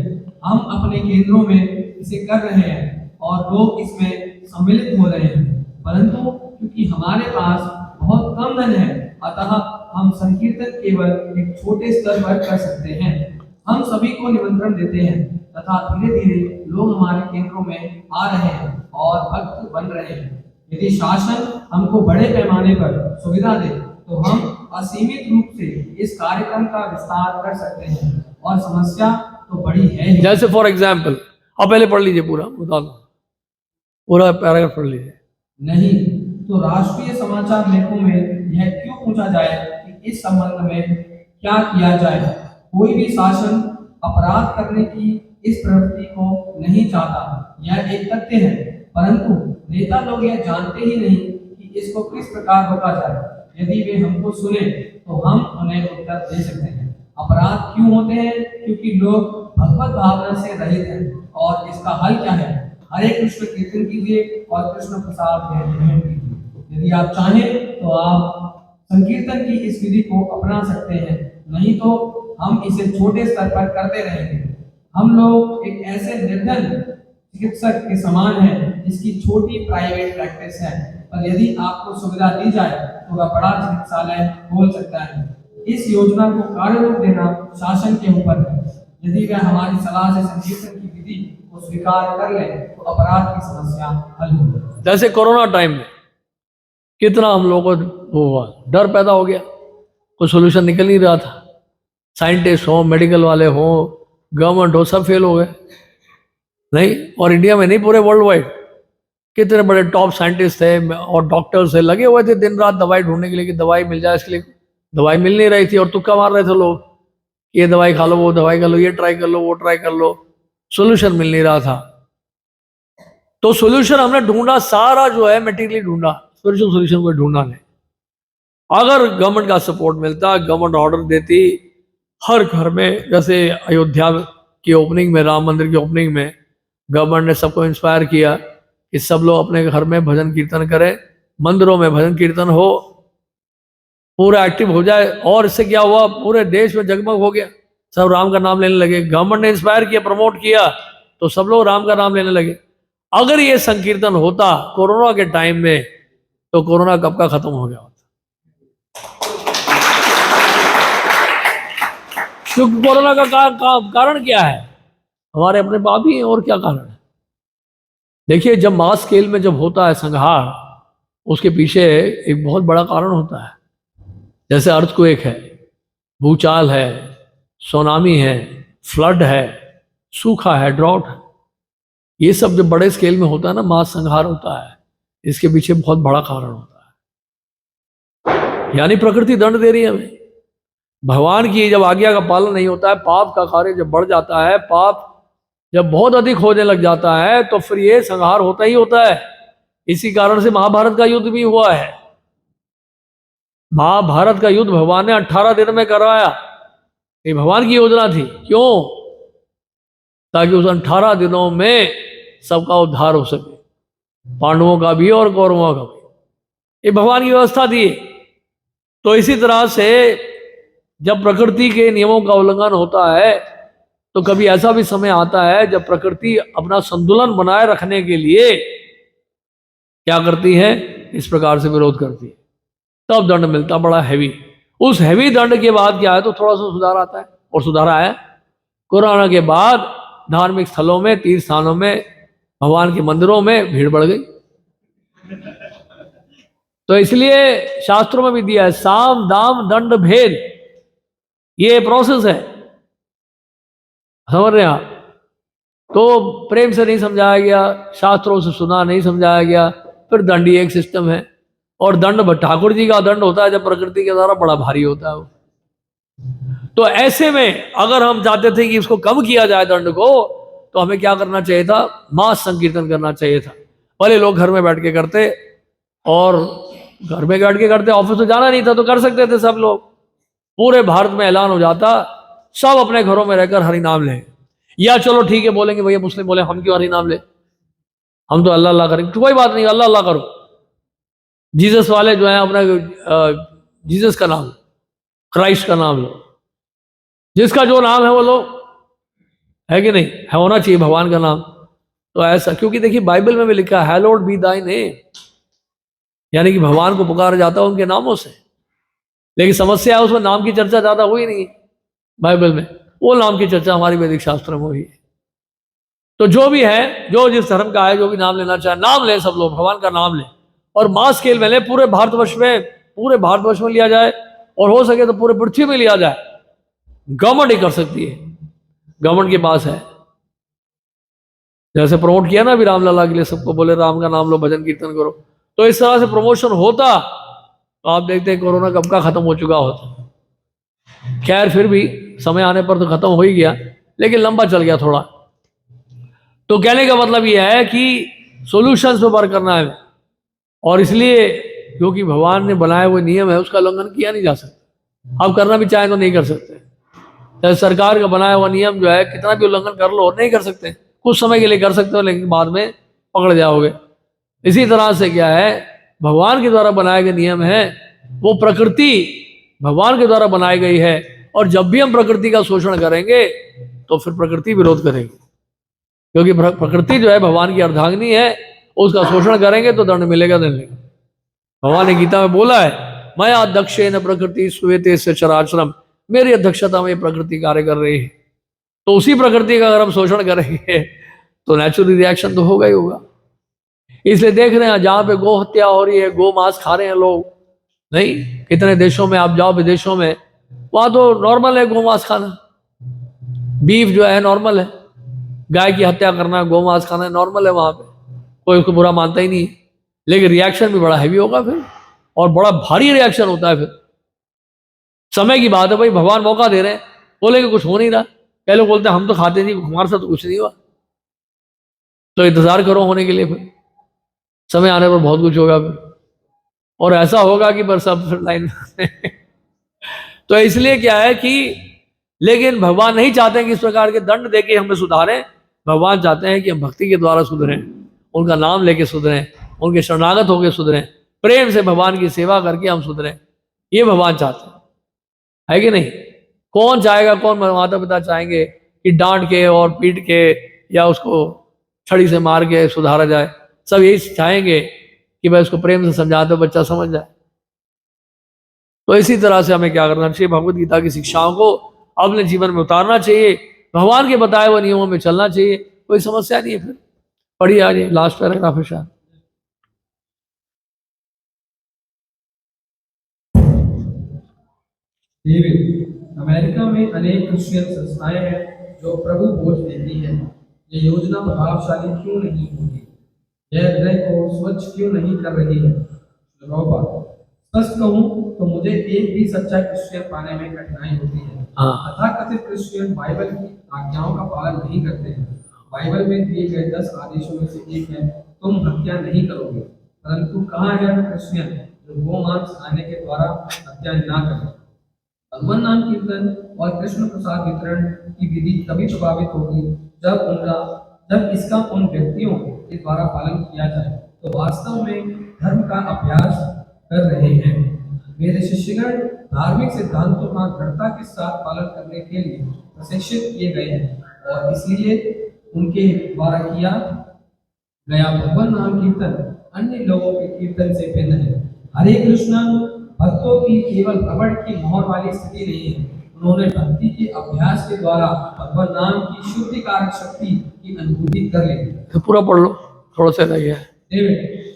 S3: हम अपने केंद्रों में इसे कर रहे हैं और लोग इसमें सम्मिलित हो रहे हैं, परंतु क्योंकि हमारे पास बहुत कम धन है, अतः हम संकीर्तन केवल एक छोटे स्तर पर कर सकते हैं। हम सभी को निमंत्रण देते हैं तथा धीरे धीरे लोग हमारे केंद्रों में आ रहे हैं और भक्त बन रहे हैं। यदि शासन हमको बड़े पैमाने पर सुविधा दे तो हम असीमित रूप से इस कार्यक्रम का विस्तार कर सकते हैं, और समस्या तो बड़ी है ही।
S1: जैसे फॉर एग्जाम्पल, आप पहले पढ़ लीजिए, पूरा बता दो, पूरा पैराग्राफ पढ़ लीजिए।
S3: नहीं तो राष्ट्रीय समाचार लेखों में यह क्यों पूछा जाए कि इस संबंध में क्या किया जाए? कोई भी शासन अपराध करने की इस प्रवृत्ति को नहीं चाहता, यह एक तथ्य है, परंतु नेता लोग यह जानते ही नहीं कि इसको किस प्रकार रोका जाए। यदि वे हमको सुने तो हम उन्हें उत्तर दे सकते हैं। अपराध क्यों होते हैं? क्योंकि लोग भगवत भावना से रहित हैं, और इसका हल क्या है? हरे कृष्ण कीर्तन कीजिए और कृष्ण प्रसाद ग्रहण कीजिए। यदि आप चाहें तो आप संकीर्तन की इस विधि को अपना सकते हैं, नहीं तो हम इसे छोटे स्तर पर करते रहेंगे। हम लोग एक ऐसे निर्धन चिकित्सक के समान हैं जिसकी छोटी प्राइवेट प्रैक्टिस है, पर यदि आपको सुविधा दी जाए तो वह बड़ा चिकित्सालय खोल सकता है। इस योजना को कार्य रूप देना शासन के ऊपर है। यदि वह हमारी सलाह से संकीर्तन की विधि को स्वीकार कर ले तो अपराध की समस्या हल हो जाए।
S1: जैसे कोरोना टाइम में कितना हम लोगों को हुआ, डर पैदा हो गया, कोई सोल्यूशन निकल नहीं रहा था, साइंटिस्ट हो, मेडिकल वाले हो, गवर्नमेंट हो, सब फेल हो गए। नहीं, और इंडिया में नहीं, पूरे वर्ल्ड वाइड कितने बड़े टॉप साइंटिस्ट थे और डॉक्टर्स थे, लगे हुए थे दिन रात दवाई ढूंढने के लिए कि दवाई मिल जाए, इसके लिए दवाई मिल नहीं रही थी और तुक्का मार रहे थे लोग, ये दवाई खा लो, वो दवाई खा लो, ये ट्राई कर लो, वो ट्राई कर लो, सोल्यूशन मिल नहीं रहा था। तो सोल्यूशन हमने ढूंढा, सारा जो है मेटीरियली ढूंढा, स्पिरिचुअल सोल्यूशन को ढूंढा नहीं। अगर गवर्नमेंट का सपोर्ट मिलता, गवर्नमेंट ऑर्डर देती, हर घर में, जैसे अयोध्या की ओपनिंग में, राम मंदिर की ओपनिंग में गवर्नमेंट ने सबको इंस्पायर किया कि सब लोग अपने घर में भजन कीर्तन करें, मंदिरों में भजन कीर्तन हो, पूरा एक्टिव हो जाए। और इससे क्या हुआ, पूरे देश में जगमग हो गया, सब राम का नाम लेने लगे। गवर्नमेंट ने इंस्पायर किया, प्रमोट किया, तो सब लोग राम का नाम लेने लगे। अगर ये संकीर्तन होता कोरोना के टाइम में, तो कोरोना कब का खत्म हो गया होता। क्योंकि कोरोना का कारण क्या है, हमारे अपने पाप ही हैं, और क्या कारण है। देखिए, जब मास स्केल में जब होता है संहार, उसके पीछे एक बहुत बड़ा कारण होता है। जैसे अर्थक्वेक है, भूचाल है, सुनामी है, फ्लड है, सूखा है, ड्रॉट है, ये सब जब बड़े स्केल में होता है ना, मास संहार होता है, इसके पीछे बहुत बड़ा कारण होता है। यानी प्रकृति दंड दे रही है हमें। भगवान की जब आज्ञा का पालन नहीं होता है, पाप का कार्य जब बढ़ जाता है, पाप जब बहुत अधिक होने लग जाता है, तो फिर ये संहार होता ही होता है। इसी कारण से महाभारत का युद्ध भी हुआ है। महाभारत का युद्ध भगवान ने 18 दिन में करवाया, ये भगवान की योजना थी। क्यों? ताकि उस 18 दिनों में सबका उद्धार हो सके, पांडवों का भी और कौरवों का भी। ये भगवान की व्यवस्था थी। तो इसी तरह से जब प्रकृति के नियमों का उल्लंघन होता है, तो कभी ऐसा भी समय आता है जब प्रकृति अपना संतुलन बनाए रखने के लिए क्या करती है, इस प्रकार से विरोध करती है, तब दंड मिलता बड़ा हैवी। उस हैवी दंड के बाद क्या है, तो थोड़ा सा सुधार आता है, और सुधार आया। कोरोना के बाद धार्मिक स्थलों में, तीर्थ स्थानों में, भगवान के मंदिरों में भीड़ बढ़ गई। तो इसलिए शास्त्रों में भी दिया है, साम दाम दंड भेद, ये प्रोसेस है, समझ रहे हैं आप। तो प्रेम से नहीं समझाया गया, शास्त्रों से सुना नहीं समझाया गया, फिर दंड ही एक सिस्टम है। और दंड ठाकुर जी का दंड होता है जब प्रकृति के द्वारा, बड़ा भारी होता है वो। तो ऐसे में अगर हम चाहते थे कि इसको कम किया जाए दंड को, तो हमें क्या करना चाहिए था, मास संकीर्तन करना चाहिए था। भले लोग घर में बैठ के करते, और घर में बैठ के करते, ऑफिस तो जाना नहीं था, तो कर सकते थे सब लोग। पूरे भारत में ऐलान हो जाता, सब अपने घरों में रहकर हरि नाम लें। या चलो ठीक है, बोलेंगे भैया मुस्लिम बोले, हम क्यों हरि नाम ले, हम तो अल्लाह अल्लाह करेंगे। तो कोई बात नहीं, अल्लाह अल्लाह करो। जीसस वाले जो है अपना जीसस का नाम, क्राइस्ट का नाम लो, जिसका जो नाम है वो लो, है कि नहीं, है, होना चाहिए भगवान का नाम। तो ऐसा, क्योंकि देखिए बाइबल में भी लिखा है, हैलोड बी दाई नेम, यानी कि भगवान को पुकारा जाता है उनके नामों से। लेकिन समस्या है, उसमें नाम की चर्चा ज्यादा हुई नहीं बाइबल में, वो नाम की चर्चा हमारी वैदिक शास्त्र में हुई है। तो जो भी है, जो जिस धर्म का है, जो भी नाम लेना चाहे, नाम ले, सब लोग भगवान का नाम ले, और मास स्केल में ले, पूरे भारतवर्ष में लिया जाए, और हो सके तो पूरे पृथ्वी में लिया जाए। गवर्नमेंट ही कर सकती है, गवर्नमेंट के पास है। जैसे प्रमोट किया ना अभी रामलला के लिए, सबको बोले राम का नाम लो, भजन कीर्तन करो, तो इस तरह से प्रमोशन होता, तो आप देखते हैं कोरोना कब का खत्म हो चुका होता। खैर, फिर भी समय आने पर तो खत्म हो ही गया, लेकिन लंबा चल गया थोड़ा। तो कहने का मतलब यह है कि सॉल्यूशंस पे वर्क करना है, और इसलिए क्योंकि भगवान ने बनाए हुए नियम है, उसका उल्लंघन किया नहीं जा सकता। आप करना भी चाहें तो नहीं कर सकते। जैसे सरकार का बनाया हुआ नियम जो है, कितना भी उल्लंघन कर लो, नहीं कर सकते। कुछ समय के लिए कर सकते हो, लेकिन बाद में पकड़ जाओगे। इसी तरह से क्या है, भगवान के द्वारा बनाए गए नियम है, वो प्रकृति भगवान के द्वारा बनाई गई है, और जब भी हम प्रकृति का शोषण करेंगे तो फिर प्रकृति विरोध करेगी, क्योंकि प्रकृति जो है भगवान की अर्धांगिनी है, उसका शोषण करेंगे तो दंड मिलेगा, दंड मिलेगा। भगवान ने गीता में बोला है, मैं अध्यक्षेन प्रकृति स्वेते से चराचरम, मेरी अध्यक्षता में प्रकृति कार्य कर रही है। तो उसी प्रकृति का अगर हम शोषण करेंगे तो नेचुरल रिएक्शन तो होगा ही होगा। इसलिए देख रहे हैं जहां पे गौ हत्या हो रही है, गौ मांस खा रहे हैं लोग, नहीं, कितने देशों में आप जाओ, विदेशों में, वहां तो नॉर्मल है गौ मांस खाना, बीफ जो है नॉर्मल है, गाय की हत्या करना, गौ मांस खाना नॉर्मल है वहां पे। कोई उसको बुरा मानता ही नहीं है, लेकिन रिएक्शन भी बड़ा हैवी होगा फिर, और बड़ा भारी रिएक्शन होता है फिर। समय की बात है भाई, भगवान मौका दे रहे हैं, बोलेंगे कुछ हो नहीं रहा, पहले लोग बोलते हैं हम तो खाते नहीं, हमारे साथ तो कुछ नहीं हुआ, तो इंतजार करो होने के लिए, फिर समय आने पर बहुत कुछ होगा फिर, और ऐसा होगा कि बस सब फिर लाइन तो इसलिए क्या है कि, लेकिन भगवान नहीं चाहते हैं कि इस प्रकार के दंड देके हमें सुधारें। भगवान चाहते हैं कि हम भक्ति के द्वारा सुधरें, उनका नाम लेके सुधरें, उनके शरणागत होकर सुधरें, प्रेम से भगवान की सेवा करके हम सुधरें, ये भगवान चाहते हैं, है कि नहीं? कौन चाहेगा, कौन माता पिता चाहेंगे कि डांट के और पीट के या उसको छड़ी से मार के सुधारा जाए? सब यही चाहेंगे कि भाई उसको प्रेम से समझा दो, बच्चा समझ जाए। तो इसी तरह से हमें क्या करना चाहिए, भगवत गीता की शिक्षाओं को अपने जीवन में उतारना चाहिए, भगवान के बताए हुए नियमों में चलना चाहिए, कोई समस्या नहीं है फिर। पढ़िए आज लास्ट पैराग्राफ है शायद।
S3: डेविड, अमेरिका में अनेक क्रिश्चियन संस्थाएं हैं जो प्रभु बोझ देती है। ये योजना प्रभावशाली क्यों नहीं होती? यह हृदय को स्वच्छ क्यों नहीं कर रही है? सच कहूं तो मुझे एक भी सच्चा क्रिश्चियन पाने में कठिनाई होती है। तथाकथित क्रिश्चियन बाइबल की आज्ञाओं का पालन नहीं करते हैं। बाइबल में दिए गए 10 आदेशों में से एक है, तुम हत्या नहीं करोगे। परंतु कहाँ है वह क्रिश्चियन जो गोमांस खाने के द्वारा हत्या न करे? भगवान नाम कीर्तन और कृष्ण प्रसाद वितरण की विधि तभी प्रभावित होगी जब इसका उन व्यक्तियों के द्वारा पालन किया जाए तो वास्तव में धर्म का अभ्यास कर रहे हैं। मेरे शिष्यगण धार्मिक सिद्धांतों का दृढ़ता के साथ पालन करने के लिए प्रशिक्षित किए गए हैं, और इसलिए उनके द्वारा किया गया भगवान नाम कीर्तन अन्य लोगों के कीर्तन से भिन्न है। हरे कृष्णा भक्तों की केवल भ्रमण की मोहर वाली स्थिति नहीं है, उन्होंने भक्ति के अभ्यास के द्वारा भगवान नाम की शुद्धिकारक शक्ति की अनुभूति कर ली।
S1: तो पूरा पढ़ लो, थोड़ा सा रह गया।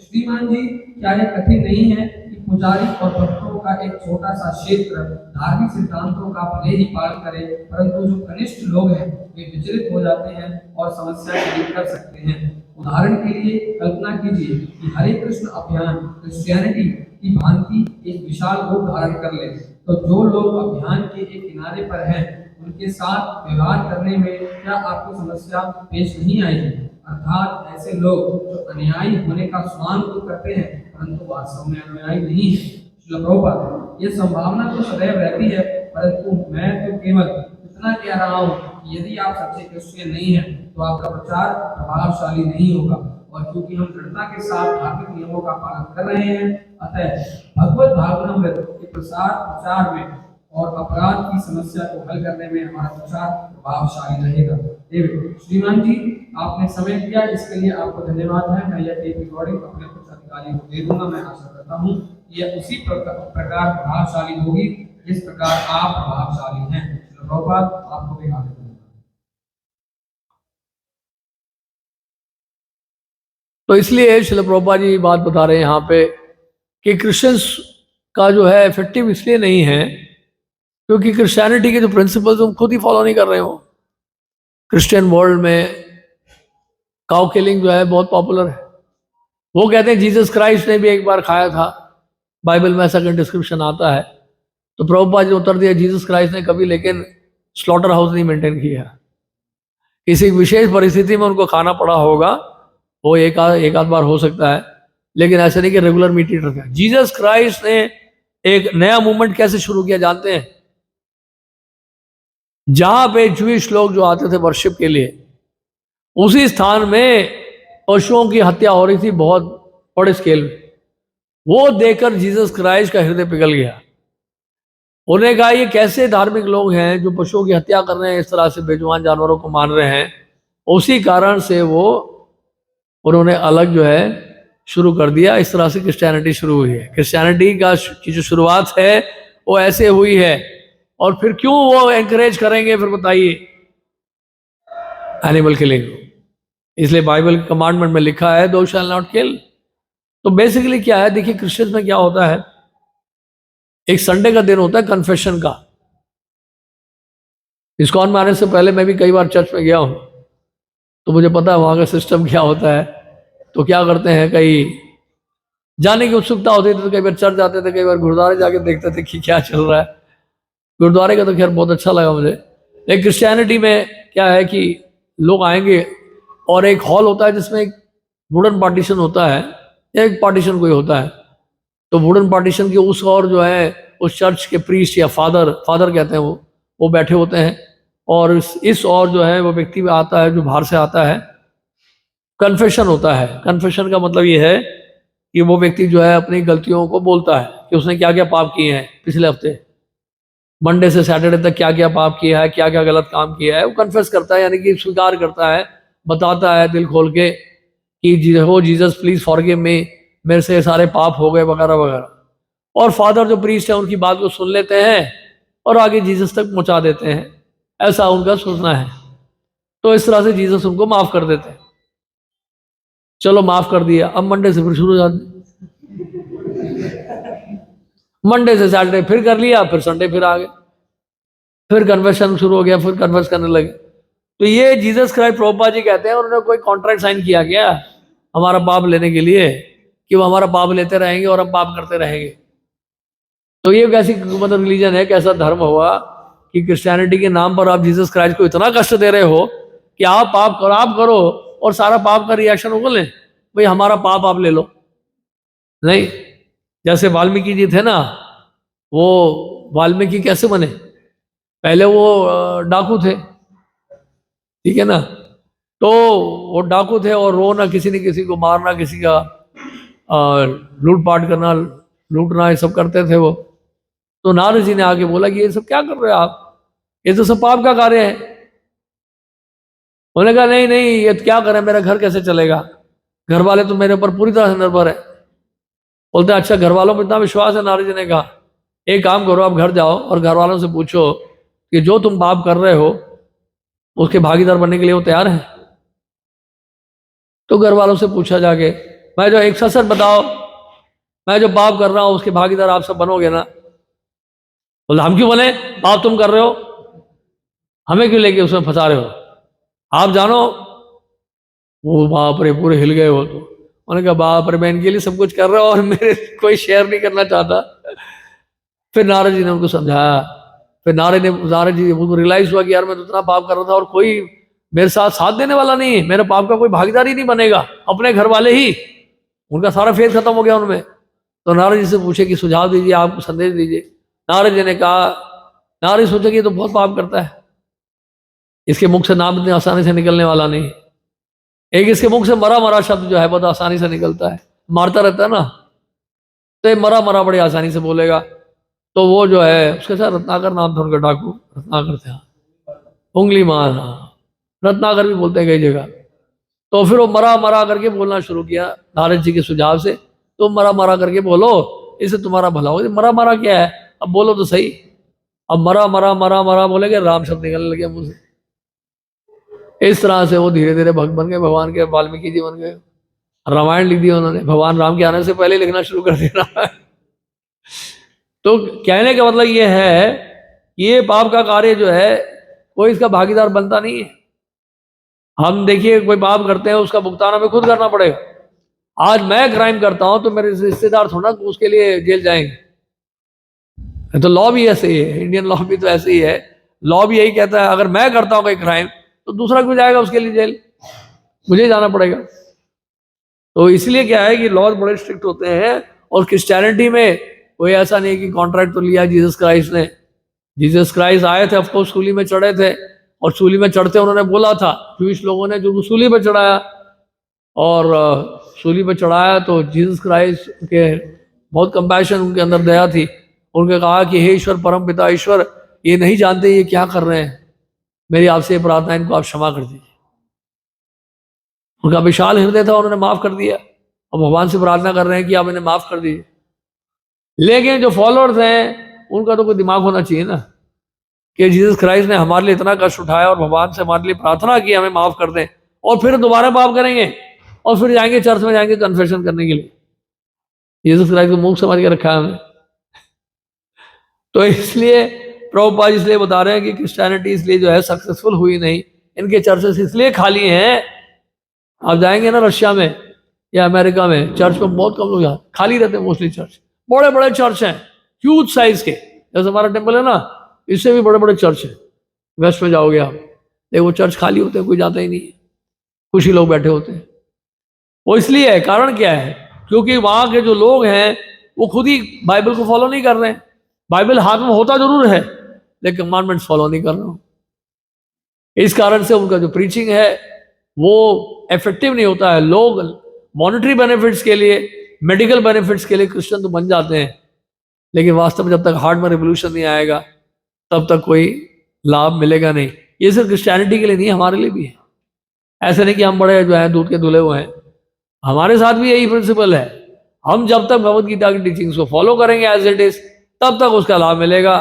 S3: श्रीमान जी, क्या यह कठिन नहीं है कि पुजारी और भक्तों का एक छोटा सा क्षेत्र धार्मिक सिद्धांतों का भले ही पालन करे, परंतु जो कनिष्ठ लोग हैं वे विचलित हो जाते हैं और समस्या खड़ी कर सकते हैं। उदाहरण के लिए कल्पना कीजिए कि हरे कृष्ण अभियान क्रिश्चियनिटी की भांति एक विशाल रूप धारण कर ले, तो जो लोग अभियान के एक किनारे पर हैं उनके साथ व्यवहार करने में क्या आपको समस्या पेश नहीं आएगी? अर्थात ऐसे लोग जो अनुयायी होने का स्वांग तो करते हैं परंतु वास्तव में अनुयायी नहीं है। प्रभुपाद, यह संभावना तो सदैव रहती है, परंतु मैं तो केवल इतना कह रहा हूँ कि यदि आप सच्चे क्रिश्चियन नहीं हैं तो आपका प्रचार प्रभावशाली नहीं होगा, और क्योंकि हम दृढ़ता के साथ धार्मिक नियमों का पालन कर रहे हैं, अतः भगवत भागवतामृत के प्रचार में और अपराध की समस्या को हल करने में हमारा प्रचार प्रभावशाली रहेगा। श्रीमान जी, आपने समय दिया, इसके लिए आपको धन्यवाद है। मैं यह टेप रिकॉर्डिंग अपने कुछ अधिकारी को दे दूंगा। मैं आशा करता हूँ यह उसी प्रकार प्रभावशाली होगी जिस प्रकार आप प्रभावशाली हैं। आपको भी हाथ
S1: तो इसलिए श्रील प्रभुपाद जी बात बता रहे हैं यहाँ पे कि क्रिश्चियंस का जो है इफेक्टिव इसलिए नहीं है क्योंकि क्रिश्चियनिटी के जो प्रिंसिपल्स तुम खुद ही फॉलो नहीं कर रहे हो। क्रिश्चियन वर्ल्ड में काउ किलिंग जो है बहुत पॉपुलर है। वो कहते हैं जीसस क्राइस्ट ने भी एक बार खाया था, बाइबल में ऐसा डिस्क्रिप्शन आता है। तो प्रभुपाद जी उत्तर दिया जीसस क्राइस्ट ने कभी लेकिन स्लॉटर हाउस नहीं मेंटेन किया। किसी विशेष परिस्थिति में उनको खाना पड़ा होगा, वो एक आध बार हो सकता है, लेकिन ऐसे नहीं कि रेगुलर मीट ईटर था। जीसस क्राइस्ट ने एक नया मूवमेंट कैसे शुरू किया जानते हैं? जहां पे जूइश लोग जो आते थे वर्शिप के लिए, उसी स्थान में पशुओं की हत्या हो रही थी बहुत बड़े स्केल में। वो देखकर जीसस क्राइस्ट का हृदय पिघल गया। उन्होंने कहा ये कैसे धार्मिक लोग हैं जो पशुओं की हत्या कर रहे हैं, इस तरह से बेजुबान जानवरों को मार रहे हैं। उसी कारण से वो उन्होंने अलग जो है शुरू कर दिया। इस तरह से क्रिश्चियनिटी शुरू हुई है। क्रिश्चियनिटी की जो शुरुआत है वो ऐसे हुई है। और फिर क्यों वो एनकरेज करेंगे फिर बताइए एनिमल किलिंग? इसलिए बाइबल कमांडमेंट में लिखा है दो शैल नॉट किल। तो बेसिकली क्या है, देखिए क्रिश्चियन में क्या होता है, एक संडे का दिन होता है कन्फेशन का। इस्कॉन में आने से पहले मैं भी कई बार चर्च में गया हूं, तो मुझे पता है वहां का सिस्टम क्या होता है। तो क्या करते हैं, कई जाने की उत्सुकता होती थी तो कई बार चर्च जाते थे, कई बार गुरुद्वारे जाके देखते थे कि क्या चल रहा है। गुरुद्वारे का तो खैर बहुत अच्छा लगा मुझे। लेकिन क्रिश्चियनिटी में क्या है कि लोग आएंगे और एक हॉल होता है जिसमें एक वुडन पार्टीशन होता है, या एक पार्टीशन कोई होता है, तो वुडन पार्टीशन के उस और जो है उस चर्च के प्रीस्ट या फादर कहते हैं वो बैठे होते हैं, और इस और जो है वो व्यक्ति भी आता है जो बाहर से आता है। कन्फेशन होता है। कन्फेशन का मतलब ये है कि वो व्यक्ति जो है अपनी गलतियों को बोलता है कि उसने क्या क्या पाप किए हैं पिछले हफ्ते, मंडे से सैटरडे तक क्या क्या पाप किया है, क्या क्या गलत काम किया है, वो कन्फेस करता है, यानी कि स्वीकार करता है, बताता है दिल खोल के कि हो जीसस प्लीज फॉरगिव मी, मेरे से सारे पाप हो गए वगैरह वगैरह। और फादर जो प्रीस्ट है उनकी बात को सुन लेते हैं और आगे जीसस तक पहुंचा देते हैं, ऐसा उनका सोचना है। तो इस तरह से जीसस उनको माफ कर देते हैं। चलो माफ कर दिया, अब मंडे से फिर शुरू हो जाते, मंडे से सैटरडे फिर कर लिया, फिर संडे फिर आ गए, फिर कन्वर्शन शुरू हो गया, फिर कन्वर्स करने लगे। तो ये जीसस क्राइस्ट प्रभुपाद जी कहते हैं उन्होंने कोई कॉन्ट्रैक्ट साइन किया गया हमारा पाप लेने के लिए कि वो हमारा पाप लेते रहेंगे और हम पाप करते रहेंगे। तो ये कैसी मतलब रिलीजन है, कैसा धर्म हुआ कि क्रिश्चियनिटी के नाम पर आप जीसस क्राइस्ट को इतना कष्ट दे रहे हो कि आप पाप करो, आप करो, और सारा पाप का रिएक्शन वो लें, भाई हमारा पाप आप ले लो। नहीं, जैसे वाल्मीकि जी थे ना, वो वाल्मीकि कैसे बने, पहले वो डाकू थे, ठीक है ना, तो वो डाकू थे और रोना, किसी न किसी को मारना, किसी का लूटपाट करना, लूटना, ये सब करते थे वो। तो नारद जी ने आके बोला कि ये सब क्या कर रहे हो आप, ये तो सब पाप का कार्य है। उन्होंने कहा नहीं नहीं, ये क्या करें, मेरा घर कैसे चलेगा, घर वाले तो मेरे ऊपर पूरी तरह से निर्भर है। बोलते अच्छा घर वालों में इतना विश्वास है, नारद जी ने कहा एक काम करो, आप घर जाओ और घर वालों से पूछो कि जो तुम पाप कर रहे हो उसके भागीदार बनने के लिए वो तैयार है। तो घर वालों से पूछा जाके, मैं जो एक सच बताओ, मैं जो पाप कर रहा हूं उसके भागीदार आप सब बनोगे ना। बोले हम क्यों बने, पाप तुम कर रहे हो, हमें क्यों लेके उसमें फंसा रहे हो, आप जानो। वो बाप रे पूरे हिल गए वो। तो उन्होंने कहा बाप रे मैं इनके लिए सब कुछ कर रहा हूँ और मेरे कोई शेयर नहीं करना चाहता। फिर नारद जी ने उनको समझाया, फिर नारद जी उनको रियलाइज हुआ कि यार मैं तो इतना पाप कर रहा था और कोई मेरे साथ देने वाला नहीं है, मेरे पाप का कोई भागीदार ही नहीं बनेगा, अपने घर वाले ही, उनका सारा फेथ खत्म हो गया उनमें। तो नारद जी से पूछे कि सुझाव दीजिए, आप संदेश दीजिए। नारद जी ने कहा, नारद जी सोचे कि ये तो बहुत पाप करता है, इसके मुख से नाम इतनी आसानी से निकलने वाला नहीं। एक इसके मुख से मरा मरा शब्द जो है बहुत आसानी से निकलता है, मारता रहता है ना, तो ये मरा मरा बड़ी आसानी से बोलेगा। तो वो जो है उसके साथ रत्नाकर नाम था उनका, डाकू रत्नाकर था, उंगली मार, रत्नाकर भी बोलते हैं कई जगह। तो फिर वो मरा मरा करके बोलना शुरू किया नारद जी के सुझाव से, तुम मरा मरा करके बोलो, इससे तुम्हारा भला हो। मरा मरा क्या है, अब बोलो तो सही। अब मरा मरा मरा मरा बोलेंगे, राम शब्द निकलने लगे मुंह से। इस तरह से वो धीरे धीरे भक्त बन गए, भगवान के वाल्मीकि जी बन गए। रामायण लिख दिया उन्होंने, भगवान राम के आने से पहले लिखना शुरू कर दिया रामायण। तो कहने का मतलब ये है, ये पाप का कार्य जो है कोई इसका भागीदार बनता नहीं है। हम देखिए कोई पाप करते हैं उसका भुगतान हमें खुद करना पड़ेगा। आज मैं क्राइम करता हूं तो मेरे रिश्तेदार थोड़ा उसके लिए जेल जाएंगे। तो लॉ भी ऐसे ही है, इंडियन लॉ भी तो ऐसे ही है। लॉ भी यही कहता है अगर मैं करता हूं कोई क्राइम तो दूसरा क्यों जाएगा उसके लिए जेल, मुझे जाना पड़ेगा। तो इसलिए क्या है कि लॉज बड़े स्ट्रिक्ट होते हैं। और क्रिश्चियनिटी में कोई ऐसा नहीं कि कॉन्ट्रैक्ट तो लिया जीसस क्राइस्ट ने। जीसस क्राइस्ट आए थे, ऑफकोर्स सूली में चढ़े थे, और सूली में चढ़ते उन्होंने बोला था, जूइश लोगों ने जो सूली पर चढ़ाया, और सूली पर चढ़ाया तो जीसस क्राइस्ट के बहुत कंपैशन, उनके अंदर दया थी। उनके कहा कि हे ईश्वर, परम पिता ईश्वर, ये नहीं जानते ये क्या कर रहे हैं, मेरी आपसे ये प्रार्थना, इनको आप क्षमा कर दीजिए। उनका विशाल हृदय था, उन्होंने माफ कर दिया, और भगवान से प्रार्थना कर रहे हैं कि आप इन्हें माफ कर दीजिए। लेकिन जो फॉलोअर्स हैं उनका तो कोई दिमाग होना चाहिए ना, कि जीसस क्राइस्ट ने हमारे लिए इतना कष्ट उठाया और भगवान से हमारे लिए प्रार्थना की हमें माफ कर दें, और फिर दोबारा पाप करेंगे और फिर जाएंगे चर्च में जाएंगे कन्फेशन करने के लिए। जीसस क्राइस्ट को मूर्ख समझ के रखा है हमें। तो इसलिए प्रभुपाद इसलिए बता रहे हैं कि क्रिश्चियनिटी इसलिए जो है सक्सेसफुल हुई नहीं, इनके चर्चेस इसलिए खाली हैं। आप जाएंगे ना रशिया में, या अमेरिका में चर्च में बहुत कम लोग जाते, खाली रहते हैं मोस्टली चर्च। बड़े बड़े चर्च हैं, ह्यूज साइज के, जैसे हमारा टेम्पल है ना, इससे भी बड़े बड़े चर्च हैं। वेस्ट में जाओगे आप, देखो वो चर्च खाली होते हैं, कोई जाता ही नहीं है, कुछ ही लोग बैठे होते हैं। वो इसलिए है, कारण क्या है, क्योंकि वहां के जो लोग हैं वो खुद ही बाइबल को फॉलो नहीं कर रहे हैं। बाइबल हाथ में होता जरूर है, लेकिन कमांडमेंट्स फॉलो नहीं कर रहे हो। इस कारण से उनका जो प्रीचिंग है वो इफेक्टिव नहीं होता है। लोग मॉनेटरी बेनिफिट्स के लिए, मेडिकल बेनिफिट्स के लिए क्रिश्चियन तो बन जाते हैं, लेकिन वास्तव में जब तक हार्ट में रिवोल्यूशन नहीं आएगा तब तक कोई लाभ मिलेगा नहीं। ये सिर्फ क्रिश्चियनिटी के लिए नहीं, हमारे लिए भी है। ऐसे नहीं कि हम बड़े जो है दूध के धुले हुए हैं, हमारे साथ भी यही प्रिंसिपल है। हम जब तक भगवत गीता की टीचिंग्स को फॉलो करेंगे एज इट इज, तब तक उसका लाभ मिलेगा।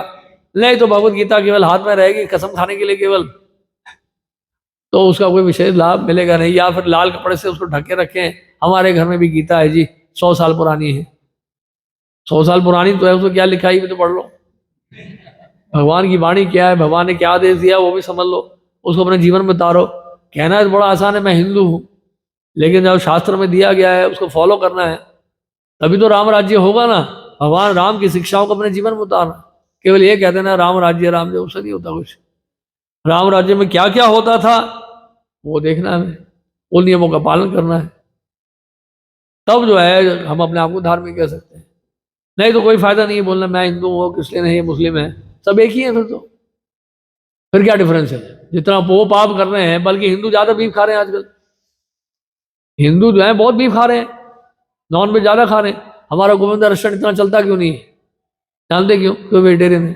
S1: नहीं तो भगवत गीता केवल हाथ में रहेगी कसम खाने के लिए केवल, तो उसका कोई विशेष लाभ मिलेगा नहीं। या फिर लाल कपड़े से उसको ढके रखें, हमारे घर में भी गीता है जी, 100 साल पुरानी है। 100 साल पुरानी तो है, उसको क्या लिखा है भी तो पढ़ लो। भगवान की वाणी क्या है, भगवान ने क्या आदेश दिया वो भी समझ लो, उसको अपने जीवन में उतारो। कहना है बड़ा आसान है मैं हिंदू हूँ, लेकिन जब शास्त्र में दिया गया है उसको फॉलो करना है, तभी तो राम राज्य होगा ना। भगवान राम की शिक्षाओं को अपने जीवन में उतारना। केवल ये कहते ना राम राज्य राम जय, उससे नहीं होता कुछ। राम राज्य में क्या क्या होता था वो देखना है हमें, उन नियमों का पालन करना है, तब जो है हम अपने आप को धार्मिक कह सकते हैं। नहीं तो कोई फायदा नहीं है बोलना मैं हिंदू हूँ, क्रिश्चियन है, मुस्लिम है, सब एक ही है। फिर क्या डिफरेंस है? जितना वो पाप कर रहे हैं, बल्कि हिंदू ज्यादा बीफ खा रहे हैं आजकल। हिंदू जो है बहुत बीफ खा रहे हैं, नॉन वेज ज्यादा खा रहे हैं। हमारा गोविंदा रेस्टोरेंट इतना चलता क्यों नहीं है? जानते क्यों? क्यों वेजिटेरियन है,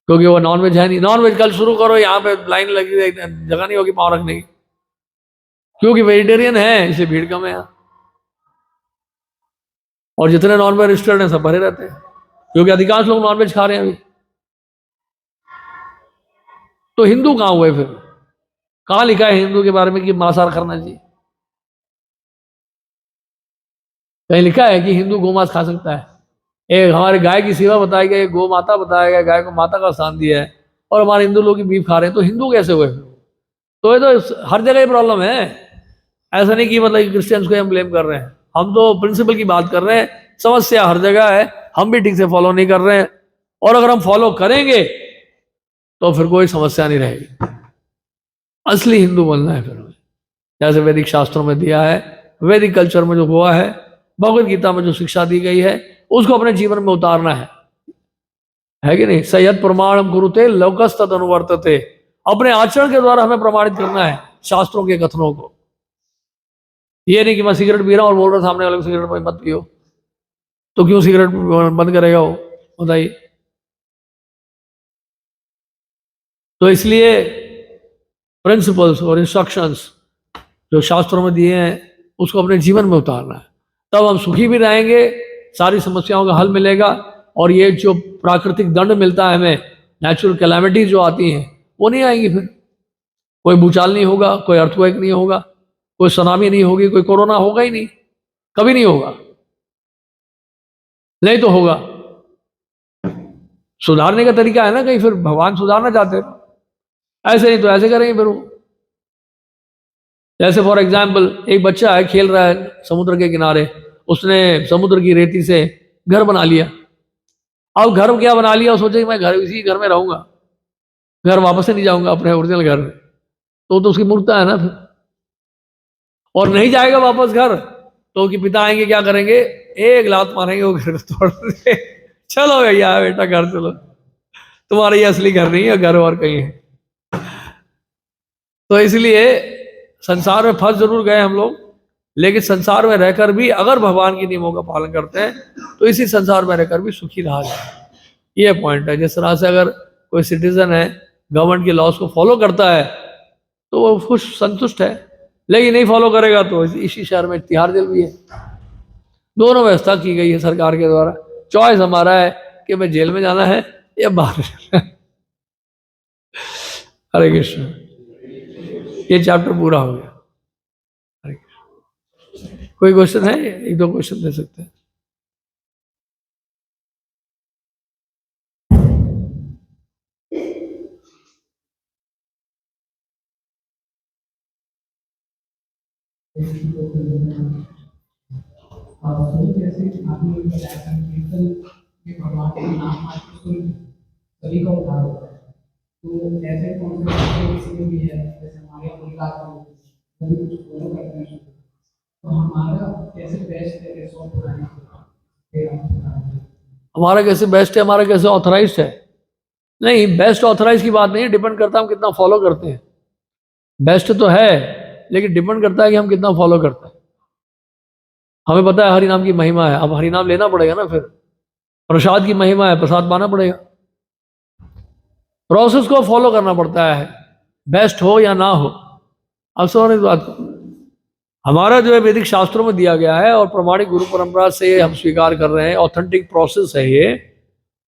S1: क्योंकि वो नॉन वेज है नहीं। नॉन वेज कल शुरू करो, यहाँ पे लाइन लगी, जगह नहीं होगी पाँव रखने की, क्योंकि वेजिटेरियन है इसलिए भीड़ कम है यहाँ। और जितने नॉन वेज रेस्टोरेंट हैं सब भरे रहते हैं, क्योंकि अधिकांश लोग नॉन वेज खा रहे हैं अभी। तो हिंदू कहाँ हुए फिर? कहाँ लिखा है हिंदू के बारे में कि मांसाहार करना चाहिए? कहीं लिखा है कि हिंदू गोमांस खा सकता है? एक हमारे गाय की सेवा बताई गई, गौ माता बताया गया, गाय को माता का स्थान दिया है, और हमारे हिंदू लोग बीफ खा रहे हैं, तो हिंदू कैसे हुए? तो ये तो हर जगह ही प्रॉब्लम है। ऐसा नहीं कि मतलब क्रिश्चियंस को हम ब्लेम कर रहे हैं, हम तो प्रिंसिपल की बात कर रहे हैं। समस्या हर जगह है, हम भी ठीक से फॉलो नहीं कर रहे हैं। और अगर हम फॉलो करेंगे तो फिर कोई समस्या नहीं रहेगी। असली हिंदू बनना है फिर हमें, जैसे वैदिक शास्त्रों में दिया है, वैदिक कल्चर में जो हुआ है, भगवत गीता में जो शिक्षा दी गई है, उसको अपने जीवन में उतारना है कि नहीं? सयत प्रमाणम कुरुते लोकस्तद अनुवर्तते। अपने आचरण के द्वारा हमें प्रमाणित करना है शास्त्रों के कथनों को। ये नहीं कि मैं सिगरेट पी रहा हूँ और बोल रहा सामने वाले को सिगरेट मत पियो, तो क्यों सिगरेट बंद करेगा वो? बताइए। तो इसलिए प्रिंसिपल्स और इंस्ट्रक्शंस जो शास्त्रों में दिए हैं उसको अपने जीवन में उतारना है, तब हम सुखी भी रहेंगे, सारी समस्याओं का हल मिलेगा। और ये जो प्राकृतिक दंड मिलता है हमें, नेचुरल कैलामिटीज जो आती हैं वो नहीं आएंगी फिर। कोई भूचाल नहीं होगा, कोई अर्थक्वेक नहीं होगा, कोई सुनामी नहीं होगी, कोई कोरोना होगा ही नहीं, कभी नहीं होगा। नहीं तो होगा। सुधारने का तरीका है ना, कहीं फिर भगवान सुधारना चाहते हैं, ऐसे नहीं तो ऐसे करेंगे फिर वो। जैसे फॉर एग्जाम्पल एक बच्चा है, खेल रहा है समुद्र के किनारे, उसने समुद्र की रेती से घर बना लिया। अब घर क्या बना लिया, सोचे कि मैं घर इसी घर में रहूंगा, घर वापस से नहीं जाऊंगा अपने ओरिजिनल घर में, तो उसकी मूर्खता है ना फिर। और नहीं जाएगा वापस घर तो उसके पिता आएंगे, क्या करेंगे? एक लात मारेंगे, वो घर को तोड़ देंगे। चलो भैया बेटा घर चलो, तुम्हारा ये असली घर नहीं है, घर और कहीं है। तो इसलिए संसार में फंस जरूर गए हम लोग, लेकिन संसार में रहकर भी अगर भगवान के नियमों का पालन करते हैं तो इसी संसार में रहकर भी सुखी रहा जाए। ये पॉइंट है। जिस तरह से अगर कोई सिटीजन है गवर्नमेंट के लॉज को फॉलो करता है तो वो खुश संतुष्ट है, लेकिन नहीं फॉलो करेगा तो इसी शहर में तिहाड़ जेल भी है। दोनों व्यवस्था की गई है सरकार के द्वारा। चॉइस हमारा है कि मैं जेल में जाना है या बाहर जाना है। हरे कृष्ण। ये चैप्टर पूरा हो गया। हरे कृष्ण। कोई क्वेश्चन है? एक दो क्वेश्चन दे सकते हैं।
S3: और सही कैसे आपने बताया संकीर्तन में भगवान के नाम आते तो सभी का उद्धार होता है। तो ऐसे कौन से रास्ते किसी में भी है, जैसे हमारे गुजरात में सभी कुछ फॉलो करते हैं, तो हमारा कैसे बेस्ट है सॉफ्ट बनाने के
S1: हमारा कैसे बेस्ट है, हमारा कैसे ऑथराइज्ड है? नहीं, बेस्ट ऑथराइज की बात नहीं है, डिपेंड करता है हम कितना फॉलो करते हैं। बेस्ट तो है, लेकिन डिपेंड करता है कि हम कितना फॉलो करते हैं। हमें पता है हरि नाम की महिमा है, अब हरि नाम लेना पड़ेगा ना, फिर प्रसाद की महिमा है, प्रसाद पाना पड़ेगा। प्रोसेस को फॉलो करना पड़ता है, बेस्ट हो या ना हो। अब समझ बात, हमारा जो है वैदिक शास्त्रों में दिया गया है और प्रमाणिक गुरु परंपरा से हम स्वीकार कर रहे हैं, ऑथेंटिक प्रोसेस है ये,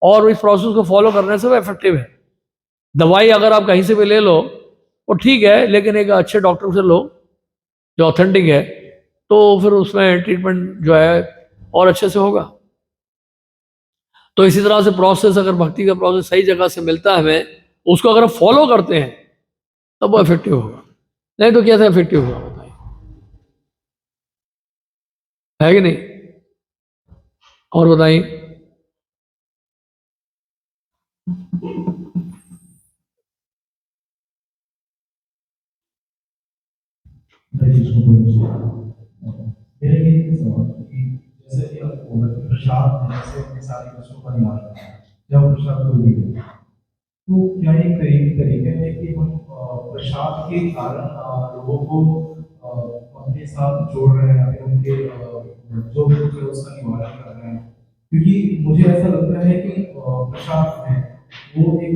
S1: और इस प्रोसेस को फॉलो करने से वो इफेक्टिव है। दवाई अगर आप कहीं से भी ले लो वो ठीक है, लेकिन एक अच्छे डॉक्टर से लो जो ऑथेंटिक है, तो फिर उसमें ट्रीटमेंट जो है और अच्छे से होगा। तो इसी तरह से प्रोसेस, अगर भक्ति का प्रोसेस सही जगह से मिलता है हमें, उसको अगर हम फॉलो करते हैं तब वो इफेक्टिव होगा, नहीं तो कैसे इफेक्टिव होगा बताइए, है कि नहीं? और बताइए।
S6: मेरा ये सवाल है कि जैसे कि आप बोला कि प्रसाद है, जैसे अपने सारे कष्टों का निवारण है, जब प्रसाद कोई भी है, तो क्या ये तरीका है कि हम प्रसाद के कारण लोगों को अपने साथ जोड़ रहे हैं, अभी उनके जो दुख है उसका निवारण कर रहे हैं? क्योंकि मुझे ऐसा लगता है कि प्रसाद है वो एक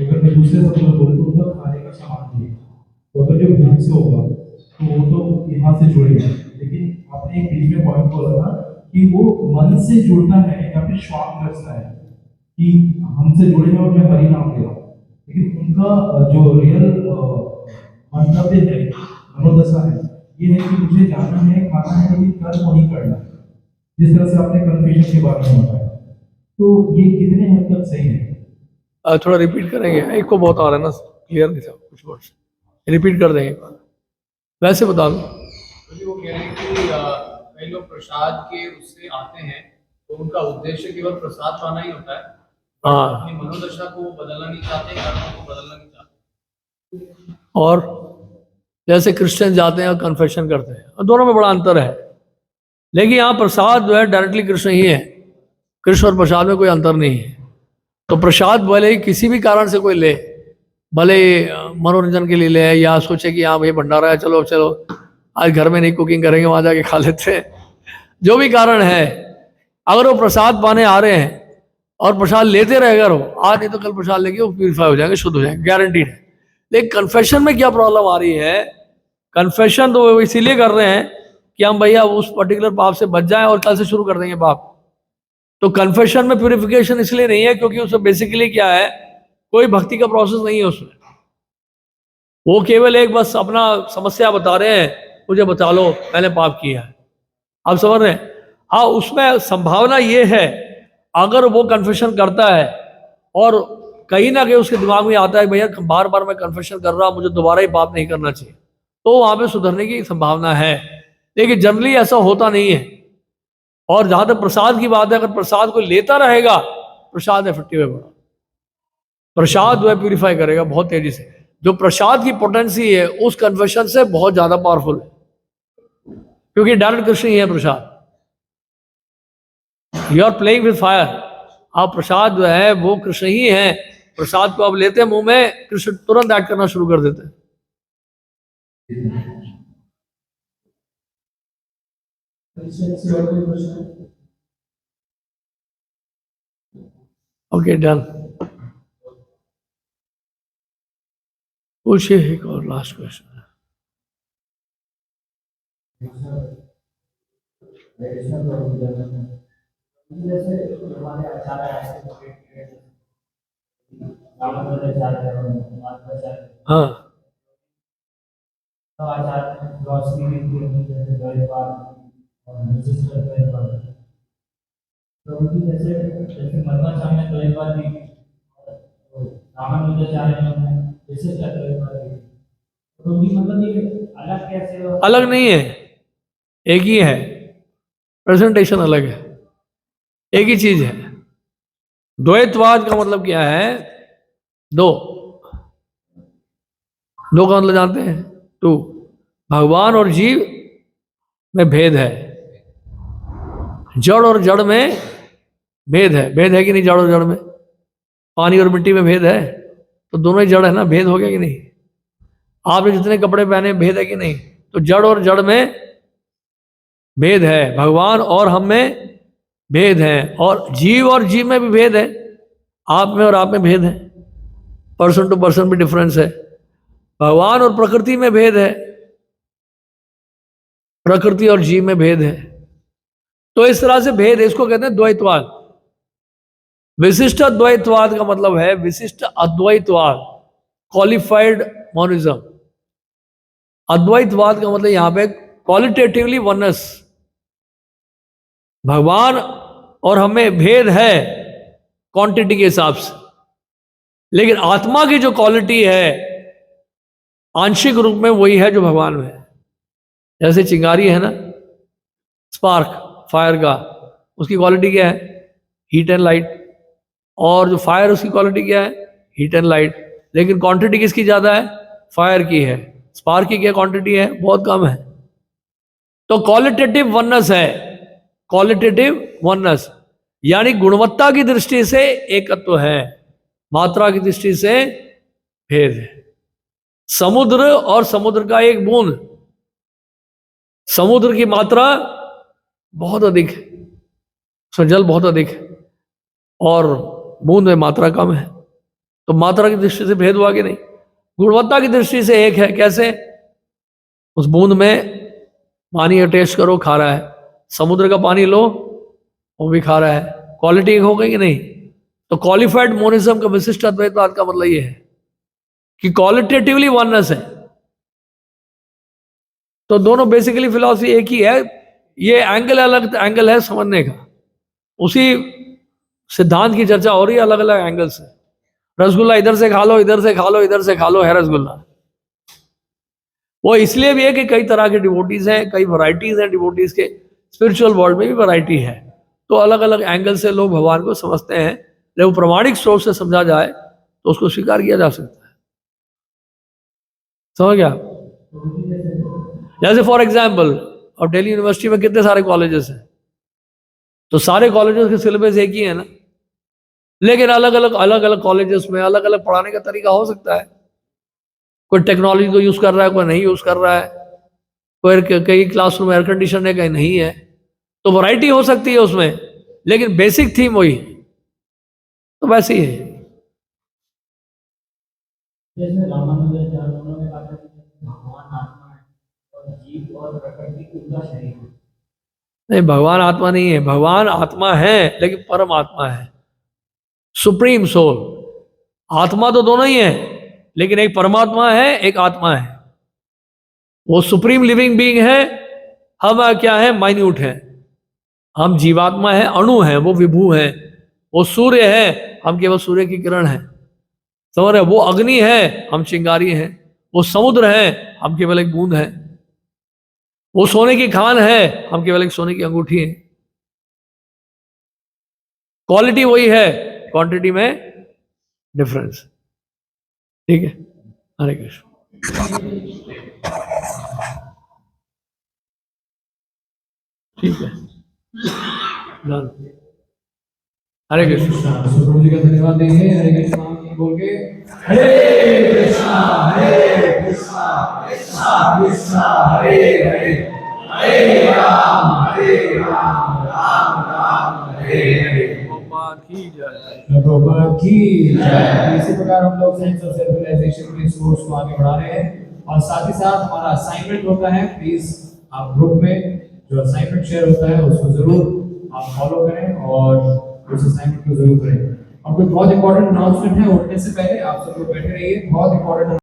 S6: अगर मैं दूसरे शब्दों में बोलूँ तो उनका खाने का सामान भी है। तो अगर जो भूख से होगा तो वो तो यहाँ से जुड़ेगा, लेकिन आपने एक बीच में पॉइंट बोला था कि वो मन से जुड़ता है या फिर श्वास रचता है कि हमसे जुड़े हैं और मैं हरि नाम ले रहा हूँ, लेकिन उनका जो रियल मंतव्य है, मनोदशा है, ये है कि मुझे जाना है, खाना है, लेकिन कर्म नहीं करना है। जिस तरह से आपने कन्फ्यूजन के बारे में बताया, तो ये कितने हद तक सही है?
S1: थोड़ा रिपीट करेंगे, एक को बहुत आ रहा है ना, क्लियर नहीं था कुछ वर्ड्स, रिपीट कर देंगे, वैसे बता दो।
S7: क्योंकि वो कह रहे हैं कि कई लोग प्रसाद के उससे आते हैं तो उनका उद्देश्य केवल प्रसाद पाना ही होता है,
S1: हाँ,
S7: अपनी मनोदशा को वो बदलना नहीं चाहते, कर्मों को बदलना नहीं चाहते।
S1: और जैसे क्रिश्चियन जाते हैं और कन्फेशन करते हैं, और दोनों में बड़ा अंतर है। लेकिन यहाँ प्रसाद जो है डायरेक्टली कृष्ण ही है, कृष्ण और प्रसाद में कोई अंतर नहीं है। तो प्रसाद भले ही किसी भी कारण से कोई ले, भले मनोरंजन के लिए ले, या सोचे कि हाँ भाई भंडारा है, चलो चलो आज घर में नहीं कुकिंग करेंगे, वहाँ जाके खा लेते हैं, जो भी कारण है, अगर वो प्रसाद पाने आ रहे हैं और प्रसाद लेते रहे, अगर वो आज नहीं तो कल प्रसाद लेके वो प्यूरिफाई हो जाएंगे, शुद्ध हो जाएंगे, गारंटीड है। लेकिन कन्फेशन में क्या प्रॉब्लम आ रही है? कन्फेशन तो वो इसीलिए कर रहे हैं कि हम भैया उस पर्टिकुलर पाप से बच जाएं और कल से शुरू कर देंगे पाप। तो कन्फेशन में प्यूरिफिकेशन इसलिए नहीं है क्योंकि उसमें बेसिकली क्या है, कोई भक्ति का प्रोसेस नहीं है उसमें। वो केवल एक बस अपना समस्या बता रहे हैं, मुझे बता लो मैंने पाप किया है, आप समझ रहे हैं? हाँ, उसमें संभावना ये है, अगर वो कन्फेशन करता है और कहीं ना कहीं उसके दिमाग में आता है भैया बार बार मैं कन्फेशन कर रहा हूँ, मुझे दोबारा ही पाप नहीं करना चाहिए, तो वहाँ पे सुधरने की संभावना है। लेकिन जनरली ऐसा होता नहीं है। और जहाँ तक प्रसाद की बात है, अगर प्रसाद को लेता रहेगा, प्रसाद इफेक्टिव है बड़ा, प्रसाद जो है प्यूरिफाई करेगा बहुत तेजी से। जो प्रसाद की पोटेंसी है उस कन्फेशन से बहुत ज्यादा पावरफुल है, क्योंकि डायरेक्ट कृष्ण ही है प्रसाद। You are playing with fire. आप प्रसाद जो है वो कृष्ण ही है। प्रसाद को आप लेते हैं मुंह में, कृष्ण तुरंत ऐड करना शुरू कर देते हैं। Okay, done. पूछिए एक और लास्ट क्वेश्चन।
S8: जैसे हमारे आचार्य
S1: हाँ,
S8: तो आचार्य रोशनी में जैसे द्वैतवाद और विशिष्ट द्वैतवाद, तो उनकी जैसे जैसे मध्वाचार्य द्वैतवादी, रामानुजाचार्य विशिष्ट द्वैतवादी, तो उनकी मतलब ये अलग कैसे हो?
S1: अलग नहीं है, एक ही है, प्रेजेंटेशन अलग है, एक ही चीज है। द्वैतवाद का मतलब क्या है? दो का मतलब जानते हैं? टू। भगवान और जीव में भेद है, जड़ और जड़ में भेद है। भेद है कि नहीं? जड़ और जड़ में, पानी और मिट्टी में भेद है, तो दोनों ही जड़ है ना, भेद हो गया कि नहीं? आपने जितने कपड़े पहने भेद है कि नहीं? तो जड़ और जड़ में भेद है, भगवान और हम में भेद है, और जीव में भी भेद है, आप में और आप में भेद है, पर्सन टू पर्सन भी डिफरेंस है। भगवान और प्रकृति में भेद है, प्रकृति और जीव में भेद है। तो इस तरह से भेद है, इसको कहते हैं द्वैतवाद। विशिष्ट द्वैतवाद का मतलब है विशिष्ट अद्वैतवाद, क्वालिफाइड मोनिज्म। अद्वैतवाद का मतलब यहां पे क्वालिटेटिवली वननेस, भगवान और हमें भेद है क्वांटिटी के हिसाब से, लेकिन आत्मा की जो क्वालिटी है आंशिक रूप में वही है जो भगवान में है। जैसे चिंगारी है ना, स्पार्क फायर का, उसकी क्वालिटी क्या है? Heat and light. और जो फायर उसकी क्वालिटी क्या है? Heat and light. लेकिन क्वांटिटी किसकी ज्यादा है? फायर की है। स्पार्क की क्या क्वांटिटी है? बहुत कम है। तो क्वालिटेटिव वननेस है, क्वालिटेटिव वननेस, यानी गुणवत्ता की दृष्टि से एकत्व है, मात्रा की दृष्टि से भेद है। समुद्र और समुद्र का एक बूंद, समुद्र की मात्रा बहुत अधिक है, उसमें जल बहुत अधिक है, और बूंद में मात्रा कम है, तो मात्रा की दृष्टि से भेद हुआ कि नहीं? गुणवत्ता की दृष्टि से एक है। कैसे? उस बूंद में पानी अटैच करो, खा रहा है, समुद्र का पानी लो, वो भी खा रहा है, क्वालिटी एक हो गई कि नहीं? तो क्वालिफाइड मोनिज्म का, विशिष्ट अद्वैतवाद का मतलब ये है कि क्वालिटेटिवली वननेस है। तो दोनों बेसिकली फिलॉसफी एक ही है, ये एंगल अलग एंगल है समझने का, उसी सिद्धांत की चर्चा हो रही है अलग अलग एंगल से। रसगुल्ला इधर से खा लो, इधर से खा लो, इधर से खा लो, है रसगुल्ला। वो इसलिए भी है कि कई तरह के डिवोटीज हैं, कई वैरायटीज हैं डिवोटीज के, स्पिरिचुअल वर्ल्ड में भी वैरायटी है, तो अलग अलग एंगल से लोग भगवान को समझते हैं। लेकिन प्रमाणिक स्रोत से समझा जाए तो उसको स्वीकार किया जा सकता है। समझ गया? जैसे फॉर एग्जाम्पल, और दिल्ली यूनिवर्सिटी में कितने सारे कॉलेजेस हैं, तो सारे कॉलेजेस के सिलेबस एक ही है ना, लेकिन अलग अलग कॉलेजेस में अलग अलग पढ़ाने का तरीका हो सकता है। कोई टेक्नोलॉजी को यूज कर रहा है, कोई नहीं यूज कर रहा है, कोई कई क्लासरूम एयर कंडीशन है, कहीं नहीं है, तो वैरायटी हो सकती है उसमें, लेकिन बेसिक थीम वही है। तो वैसे ही है।
S8: जैसे रामानुजाचार्य उन्होंने कहा था कि भगवान आत्मा है और जीव और प्रकृति उनका शरीर है।
S1: नहीं, भगवान आत्मा नहीं है, भगवान आत्मा है लेकिन परम आत्मा है, सुप्रीम सोल। आत्मा तो दोनों ही है, लेकिन एक परमात्मा है, एक आत्मा है, वो सुप्रीम लिविंग बीइंग है, हम क्या है? माइन्यूट है। हम जीवात्मा है, अणु है, वो विभू है। वो सूर्य है, हम केवल सूर्य की किरण है, समझ रहे? वो अग्नि है, हम चिंगारी हैं। वो समुद्र है, हम केवल एक बूंद है। वो सोने की खान है, हम केवल एक सोने की अंगूठी है। क्वालिटी वही है, क्वांटिटी में डिफरेंस। ठीक है? हरे कृष्ण। ठीक है, डन। हरे कृष्ण।
S2: सुप्रभु जी का धन्यवाद देंगे। हरे कृष्णा बोल के हरे कृष्णा कृष्णा कृष्णा हरे हरे, हरे राम राम राम हरे हरे। प्रभुपाद की जय। इसी प्रकार हम लोग सेंस ऑफ सेल्फ रियलाइजेशन के सोर्स को आगे बढ़ा रहे हैं, और साथ ही साथ हमारा असाइनमेंट होता है, प्लीज आप ग्रुप में जो असाइनमेंट शेयर होता है उसको जरूर आप फॉलो करें और उस असाइनमेंट को जरूर करें। और कोई बहुत इंपॉर्टेंट अनाउंसमेंट है, उठने से पहले आप सब लोग बैठे रहिए। बहुत इंपॉर्टेंट